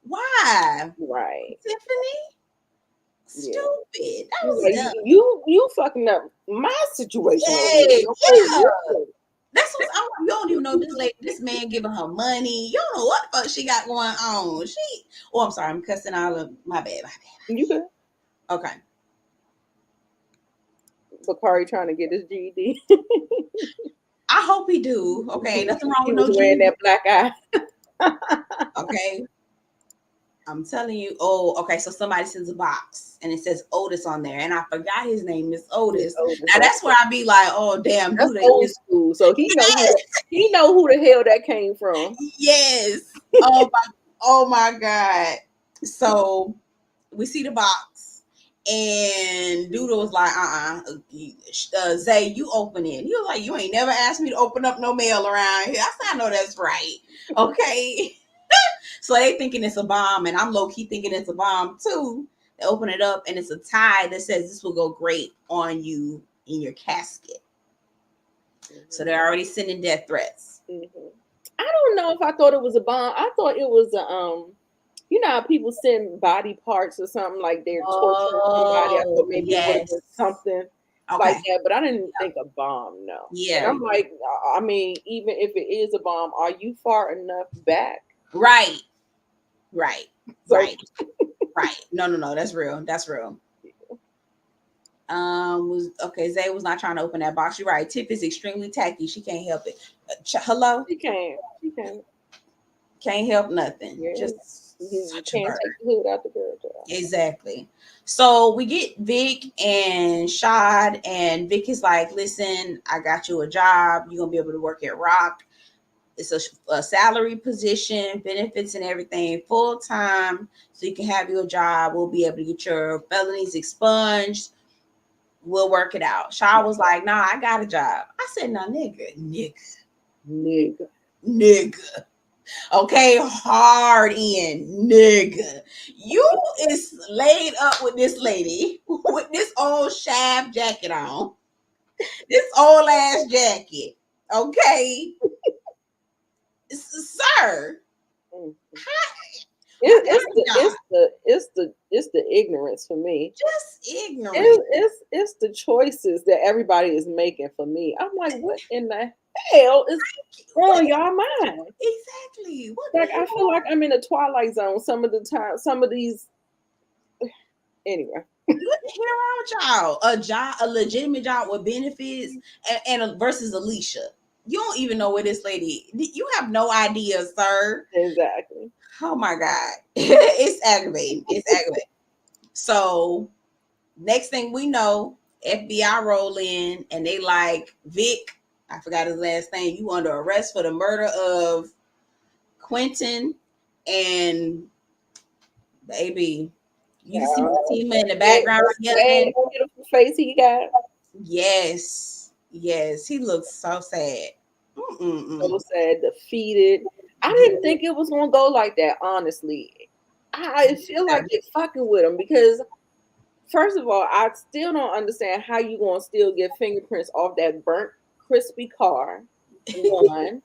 Why? Right. Tiffany? Stupid. Yeah. That was like, dumb. You fucking up my situation. Yeah. That's what you don't even know this man giving her money. You don't know what the fuck she got going on. I'm sorry, I'm cussing all of my bad. You good. Okay. Bakari trying to get his GED. I hope he do. Okay, nothing wrong with no wearing that black eye. Okay. I'm telling you. Oh, okay. So somebody sends a box and it says Otis on there, and I forgot his name is Otis. Now that's where I be like, oh damn, that's old school. So he know who the hell that came from. Yes. Oh my God. So we see the box, and Doodle was like, Zay, you open it. He was like, you ain't never asked me to open up no mail around here. I said, I know that's right. Okay. So they thinking it's a bomb, and I'm low-key thinking it's a bomb too. They open it up, and it's a tie that says this will go great on you in your casket. Mm-hmm. So they're already sending death threats. Mm-hmm. I don't know if I thought it was a bomb. I thought it was you know how people send body parts or something like they're torturing somebody. I thought maybe it would have been something like that, but I didn't think a bomb. No. Yeah. And I'm like, I mean, even if it is a bomb, are you far enough back? Right. Right. No. That's real. Zay was not trying to open that box. You're right. Tiff is extremely tacky. She can't help it. Hello? She can't. Can't help nothing. Yeah. Just you can't take the hood out the girl. Exactly. So we get Vic and Shad, and Vic is like, listen, I got you a job. You're going to be able to work at Rock. It's a salary position, benefits and everything, full time. So you can have your job. We'll be able to get your felonies expunged. We'll work it out. Shaw was like, nah, I got a job. I said, nah, nigga. Okay, hard in, nigga. You is laid up with this lady with this old shaft jacket on. This old ass jacket. Okay. Sir. It's the ignorance for me. Just ignorance. It's the choices that everybody is making for me. I'm like, what in the hell is on y'all mind? Exactly. Like I feel like I'm in a twilight zone some of the time. Some of these. Anyway. What the hell wrong with y'all? A legitimate job with benefits and versus Alicia. You don't even know where this lady. You have no idea, sir. Exactly. Oh my God. It's aggravating. So next thing we know, FBI roll in and they like, Vic, I forgot his last name, you under arrest for the murder of Quentin and baby. You see my team in the background yelling. Beautiful face he got. Yes. He looks so sad. So sad, defeated. I didn't think it was gonna go like that, honestly. I feel like they're fucking with him because, first of all, I still don't understand how you gonna still get fingerprints off that burnt, crispy car. One,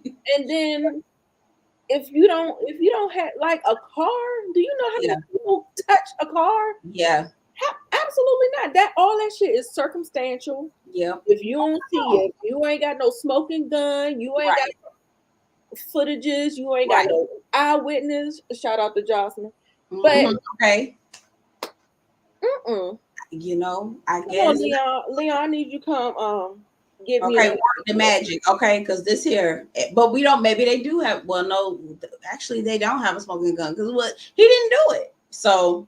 and then if you don't have like a car, do you know how many people touch a car? Yeah. Absolutely not. That all that shit is circumstantial. Yeah. If you don't see it, you ain't got no smoking gun, you ain't got footages, you ain't got no eyewitness. Shout out to Jocelyn. But okay. You know, I guess Leon, I need you come give me work the magic, okay? Because this here, but we don't. Maybe they do have. Well, no, actually, they don't have a smoking gun because he didn't do it. So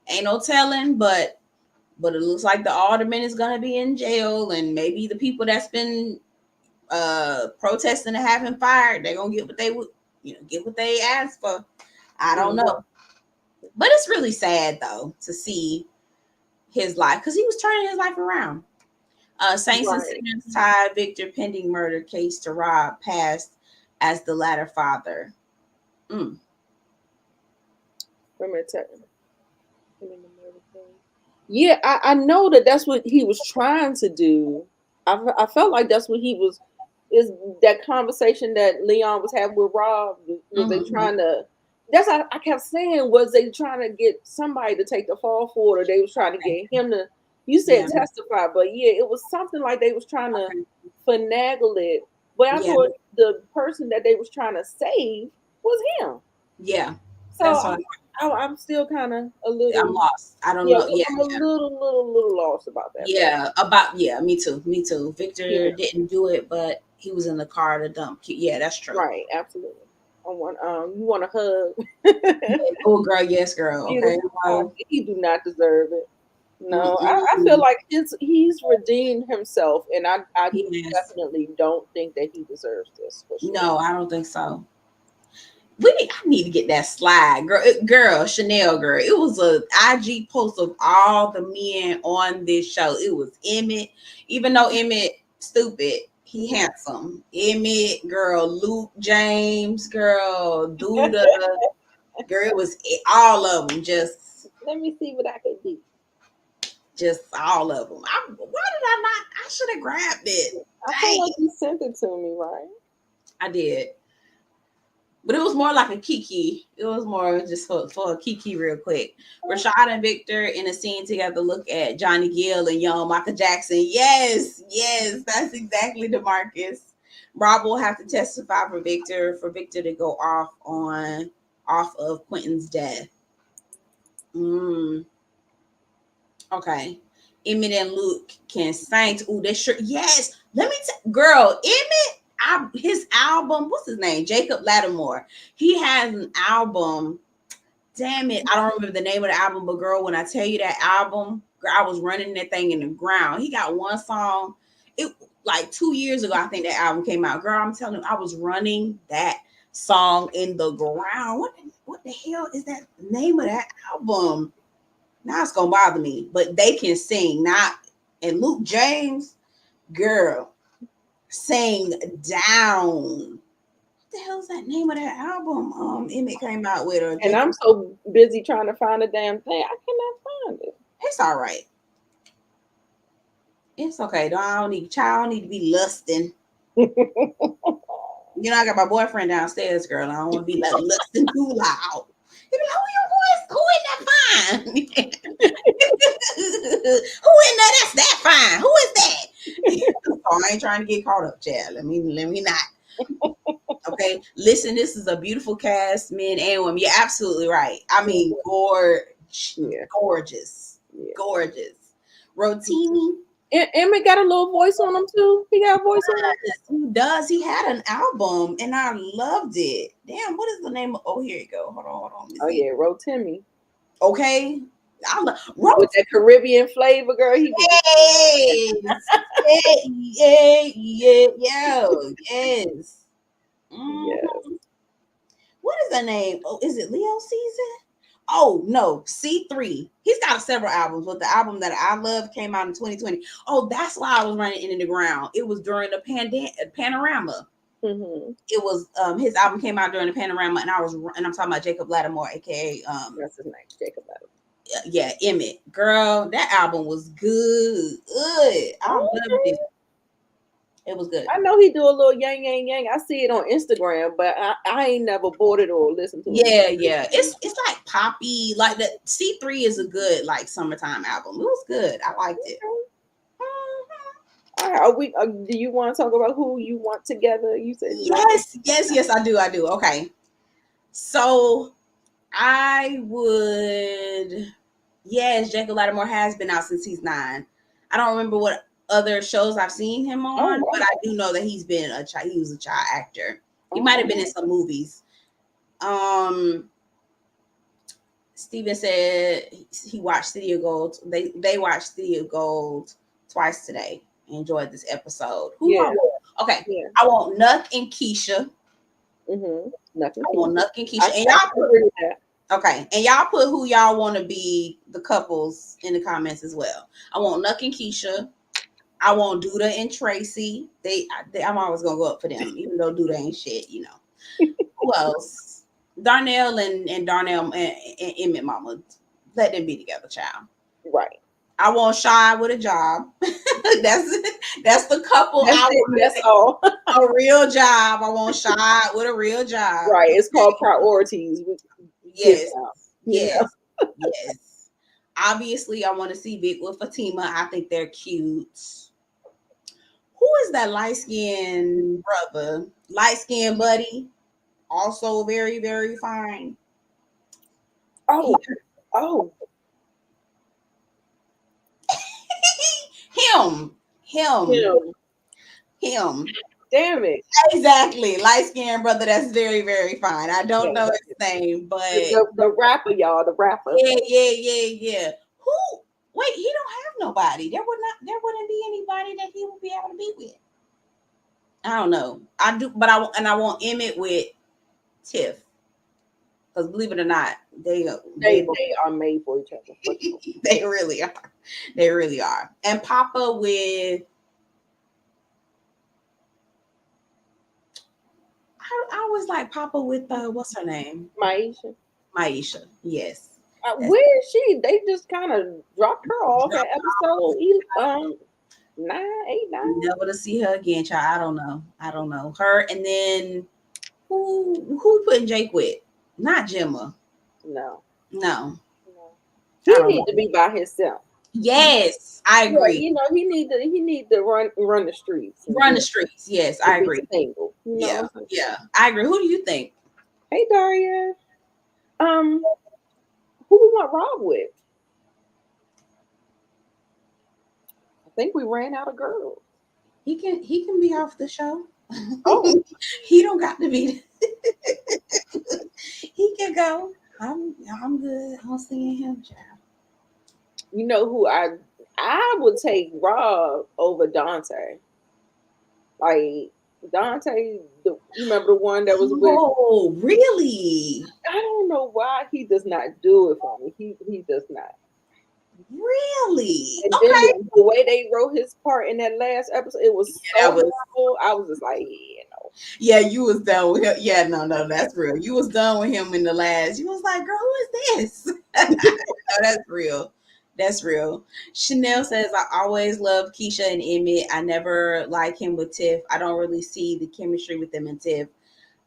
ain't no telling. But it looks like the alderman is gonna be in jail, and maybe the people that's been protesting and having fired, they're gonna get what they would, get what they asked for. I don't know, but it's really sad though to see his life because he was turning his life around. Saints and Sinners tied Victor pending murder case to Rob passed as the latter father. Wait a minute. Yeah, I know that that's what he was trying to do. I felt like that's what he was. Is that conversation that Leon was having with Rob? Was they trying to? That's what I kept saying. Was they trying to get somebody to take the fall for it, or they was trying to get him to? You said testify, but yeah, it was something like they was trying to finagle it. But I thought the person that they was trying to save was him. Yeah, So that's what I'm still kind of a I'm little. lost. I don't Yeah, know. Yeah, I'm a little lost about that. me too. Victor didn't do it, but he was in the car to dump. Yeah, that's true. Right, absolutely. I want you want a hug. Oh, girl, yes, girl. Okay, he do not deserve it. No, I feel like he's redeemed himself, and I definitely don't think that he deserves this. For sure. No, I don't think so. I need to get that slide, girl, Chanel, girl. It was a IG post of all the men on this show. It was Emmett, even though Emmett stupid, he handsome. Emmett, girl, Luke James, girl, Duda, girl. It was all of them. Just let me see what I can do. Just all of them. Why did I not? I should have grabbed it. I feel like you sent it to me, right? I did. But it was more like a Kiki. It was more just for a Kiki real quick. Rashad and Victor in a scene together look at Johnny Gill and young Michael Jackson. Yes, that's exactly DeMarcus. Rob will have to testify for Victor to go off of Quentin's death. Okay. Emmett and Luke can sing. Ooh, they sure. Yes. Let me girl, Emmett, his album, what's his name? Jacob Lattimore. He has an album. Damn it. I don't remember the name of the album, but girl, when I tell you that album, girl, I was running that thing in the ground. He got one song. It like 2 years ago, I think that album came out. Girl, I'm telling you, I was running that song in the ground. What the hell is that name of that album? Now it's gonna bother me, but they can sing. And Luke James, girl, sing down. What the hell is that name of that album? Emmett came out with her. And I'm so busy trying to find a damn thing, I cannot find it. It's all right. It's okay. I don't need to be lusting. I got my boyfriend downstairs, girl. I don't want to be like lusting too loud. He be like, who is that fine? Who in there that's that fine? Who is that? So I ain't trying to get caught up, child. Let me not. Okay, listen, this is a beautiful cast, men and women. You're absolutely right. I mean, gorgeous. Rotimi. Emmett got a little voice on him too. He got a voice on him. He does. He had an album, and I loved it. Damn, what is the name of? Oh, here you go. Hold on. Oh yeah, Rotimi. Okay. With that Caribbean flavor, girl. Yes. Yes. What is the name? Oh, is it Leo Season? Oh no, C3. He's got several albums, but the album that I love came out in 2020. Oh, that's why I was running into the ground. It was during the panorama. Mm-hmm. It was his album came out during the panorama, and I'm talking about Jacob Lattimore, aka that's his name, Jacob Lattimore. Yeah, Emmett. Girl, that album was good. I loved it. It was good. I know he do a little yang yang yang. I see it on Instagram, but I ain't never bought it or listened to it. Yeah. It's like poppy. Like the C3 is a good like summertime album. It was good. I liked it. All right, do you want to talk about who you want together? You said yes, I do. Okay. So I would Jacob Lattimore has been out since he's 9. I don't remember what other shows I've seen him on, but I do know that he was a child actor. He might have been in some movies. Steven said he watched City of Gold. They watched City of Gold twice today. Enjoyed this episode. Okay. Yeah. I want Nuck and Keisha. Mm-hmm. I want Nuck and Keisha. And y'all put that. Okay. And y'all put who y'all want to be the couples in the comments as well. I want Nuck and Keisha. I want Duda and Tracy. I'm always gonna go up for them, even though Duda ain't shit, Who else? Darnell and Darnell and Emmett Mama. Let them be together, child. Right. I want Shy with a job. that's the couple. That's all. A real job. I want Shy with a real job. Right. It's called priorities. Yes. Out, yes. Yes. Obviously, I want to see Vic with Fatima. I think they're cute. Who is that light-skinned brother? Light-skinned buddy. Also very, very fine. Oh. Him. Damn it. Exactly. Light-skinned brother that's very, very fine. I don't know his name, but the rapper, y'all, the rapper. Yeah. Who wait, he don't have nobody. There wouldn't be anybody that he would be able to be with. I don't know. I do, but I want Emmett with Tiff. Because believe it or not, they are made for each other. They really are. They really are. And Papa with I always like Papa with what's her name? Maisha. Yes. Where is she? They just kind of dropped her off at episode 9. Never to see her again, child. I don't know her. And then who putting Jake with? Not Gemma. No. He need to be by himself. Yes, I agree. You know, he need to run the streets. Run the streets. Yes, I agree. Single, yeah, I agree. Who do you think? Hey, Daria. Who we want Rob with? I think we ran out of girls. He can be off the show. Oh, he don't got to be. He can go. I'm good. I'm seeing him, child. You know who I would take Rob over Dante. Like Dante, you remember the one that was with? Oh, really? I don't know why he does not do it for me. He does not. Really? And then the way they wrote his part in that last episode, it was so horrible. I was just like, Yeah, you was done with him. Yeah, no, that's real. You was done with him in the last. You was like, girl, who is this? No, that's real. That's real. Chanel says, I always love Keisha and Emmett. I never like him with Tiff. I don't really see the chemistry with them and Tiff.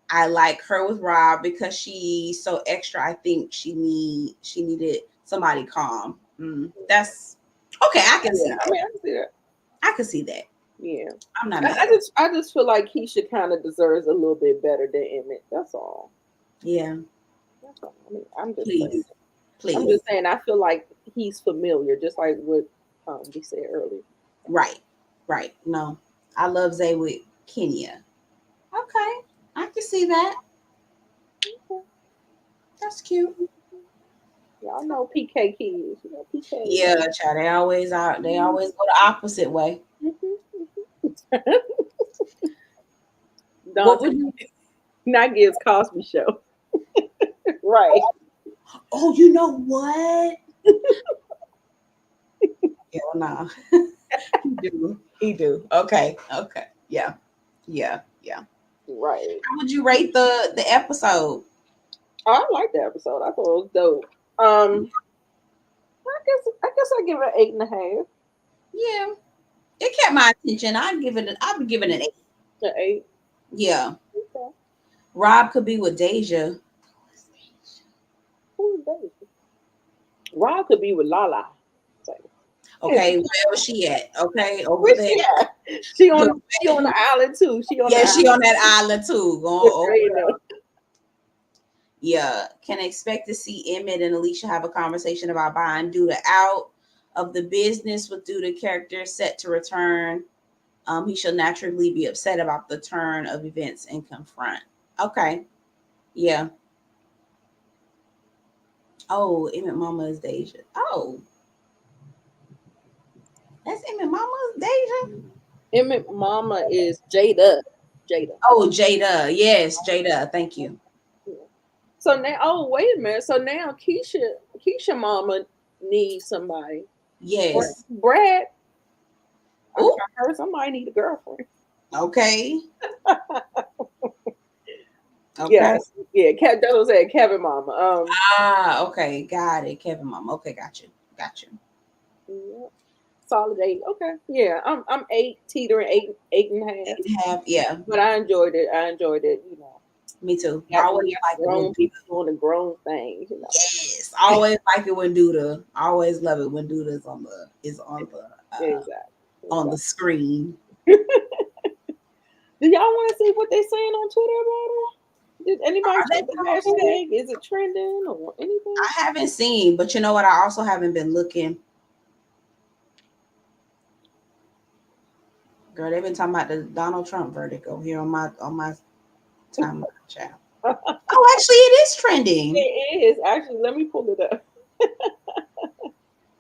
I like her with Rob because she's so extra. I think she needed somebody calm. That's okay. I can see that. I can see that. I can see that. Yeah. I'm not mad. I just feel like Keisha kind of deserves a little bit better than Emmett. That's all. Yeah. That's all. I mean, I'm just Please. I'm just saying I feel like he's familiar, just like what we said earlier. Right. No. I love Zay with Kenya. Okay. I can see that. Okay. That's cute. Y'all know PK kids. You know PK. Yeah, child. They always go the opposite way. What would you not give Cosby Show? Right. Oh, you know what? Yeah, nah. He do. Okay. Yeah. Right. How would you rate the episode? Oh, I like the episode. I thought it was dope. I guess I give it 8.5. Yeah. It kept my attention. I'd give it an 8. An 8. Yeah. Okay. Rob could be with Deja. Who's Deja? Rob could be with Lala. Okay, where was she at? Okay, over there. She on the island too. She on that island too. Going over there. Yeah. Can expect to see Emmett and Alicia have a conversation about buying Duda out of the business with Duda character set to return. He shall naturally be upset about the turn of events and confront. Okay. Yeah. Oh, Emmett Mama is Deja. Oh. That's Emmett Mama's Deja? Emmett Mama is Jada. Oh, Jada. Yes, Jada. Thank you. So now, wait a minute. So now Keisha Mama needs somebody. Yes. Brad. I heard somebody need a girlfriend. Okay. Yes. Yeah. That was at Kevin Mama. Okay. Got it. Kevin Mama. Okay. Got you. Yeah. Solid 8. Okay. Yeah. I'm 8, teetering 8.5. 8.5. Yeah. But I enjoyed it. I enjoyed it, Me too. I Got always we got like it when grown people doing the grown things, Yes. Always like it when Duda. Always love it when Duda Exactly. on the screen. Do y'all want to see what they're saying on Twitter about her? Did anybody check the hashtag? Is it trending or anything? I haven't seen, but you know what? I also haven't been looking. Girl, they've been talking about the Donald Trump verdict over here on my timeline chat. Oh, actually, it is trending. It is actually. Let me pull it up.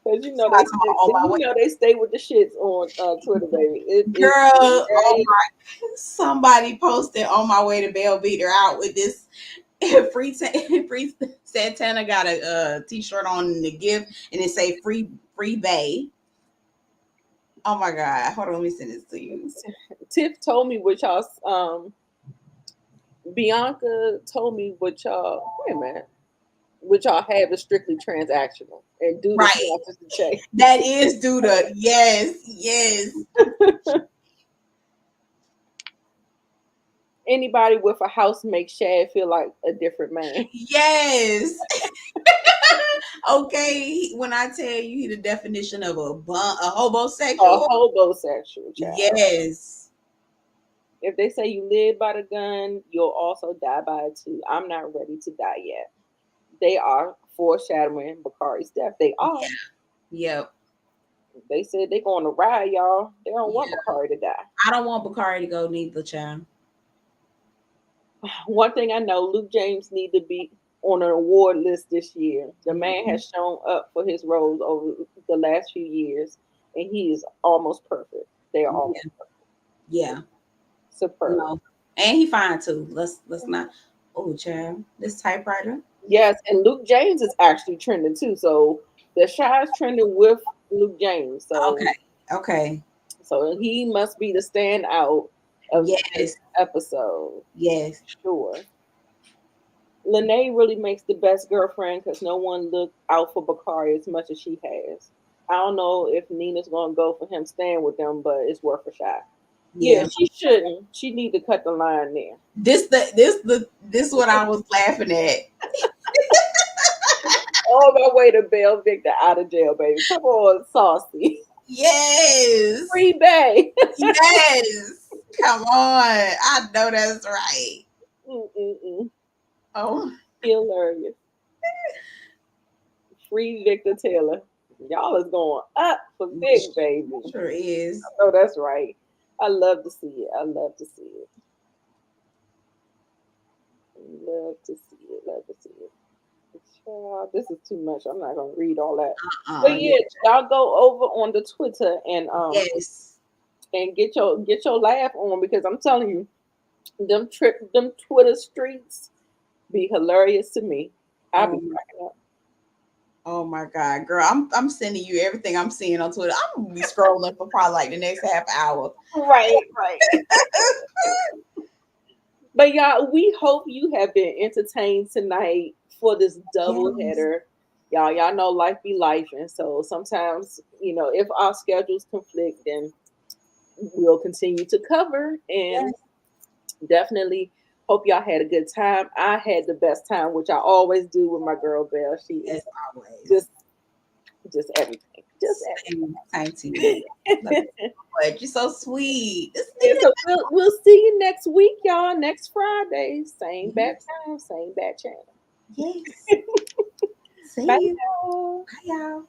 Because they stay with the shits on Twitter, baby. Girl, oh my! Somebody posted on my way to Bell Beat her out with this. Free Santana got a t-shirt on the gift, and it say free Bay. Oh my god! Hold on, let me send this to you. Tiff told me what y'all. Bianca told me what y'all. Wait a minute. Which y'all have is strictly transactional, and Duda sponsors the check. That is Duda. Yes. Anybody with a house makes Shad feel like a different man. Yes. Okay, when I tell you the definition of a homosexual. A homosexual, child. Yes. If they say you live by the gun, you'll also die by it too. I'm not ready to die yet. They are foreshadowing Bakari's death. They are. Yeah. Yep. They said they're going to ride, y'all. They don't want Bakari to die. I don't want Bakari to go neither, child. One thing I know, Luke James need to be on an award list this year. The man has shown up for his roles over the last few years, and he is almost perfect. They are almost perfect. Yeah. Superb. No. And he fine too. Let's not. Oh, child, this typewriter. Yes, and Luke James is actually trending too. So TheChi is trending with Luke James. So okay. So he must be the standout of this episode. Yes. Sure. Lene really makes the best girlfriend because no one looked out for Bakari as much as she has. I don't know if Nina's gonna go for him staying with them, but it's worth a shot. Yeah, she shouldn't. She need to cut the line there. This what I was laughing at. On my way to bail Victor out of jail, baby. Come on, saucy. Yes. Free Bay. Yes. Come on. I know that's right. Oh. Hilarious. Free Victor Taylor. Y'all is going up for Vic, baby. Sure is. I know that's right. I love to see it. I love to see it. Love to see it. Love to see it. Child, this is too much. I'm not gonna read all that. But yeah, y'all go over on the Twitter and and get your laugh on, because I'm telling you, them Twitter streets be hilarious to me. I'll be cracking up. Oh my god, girl! I'm sending you everything I'm seeing on Twitter. I'm gonna be scrolling for probably like the next half hour. Right. But y'all, we hope you have been entertained tonight for this double header. Y'all know life be life, and so sometimes, if our schedules conflict, then we'll continue to cover. And definitely hope y'all had a good time. I had the best time, which I always do with my girl Belle. She is always just everything. Just everything. But you're so sweet. So we'll see you next week, y'all. Next Friday. Same bad time, same bad channel. Yes. See you. Bye, y'all.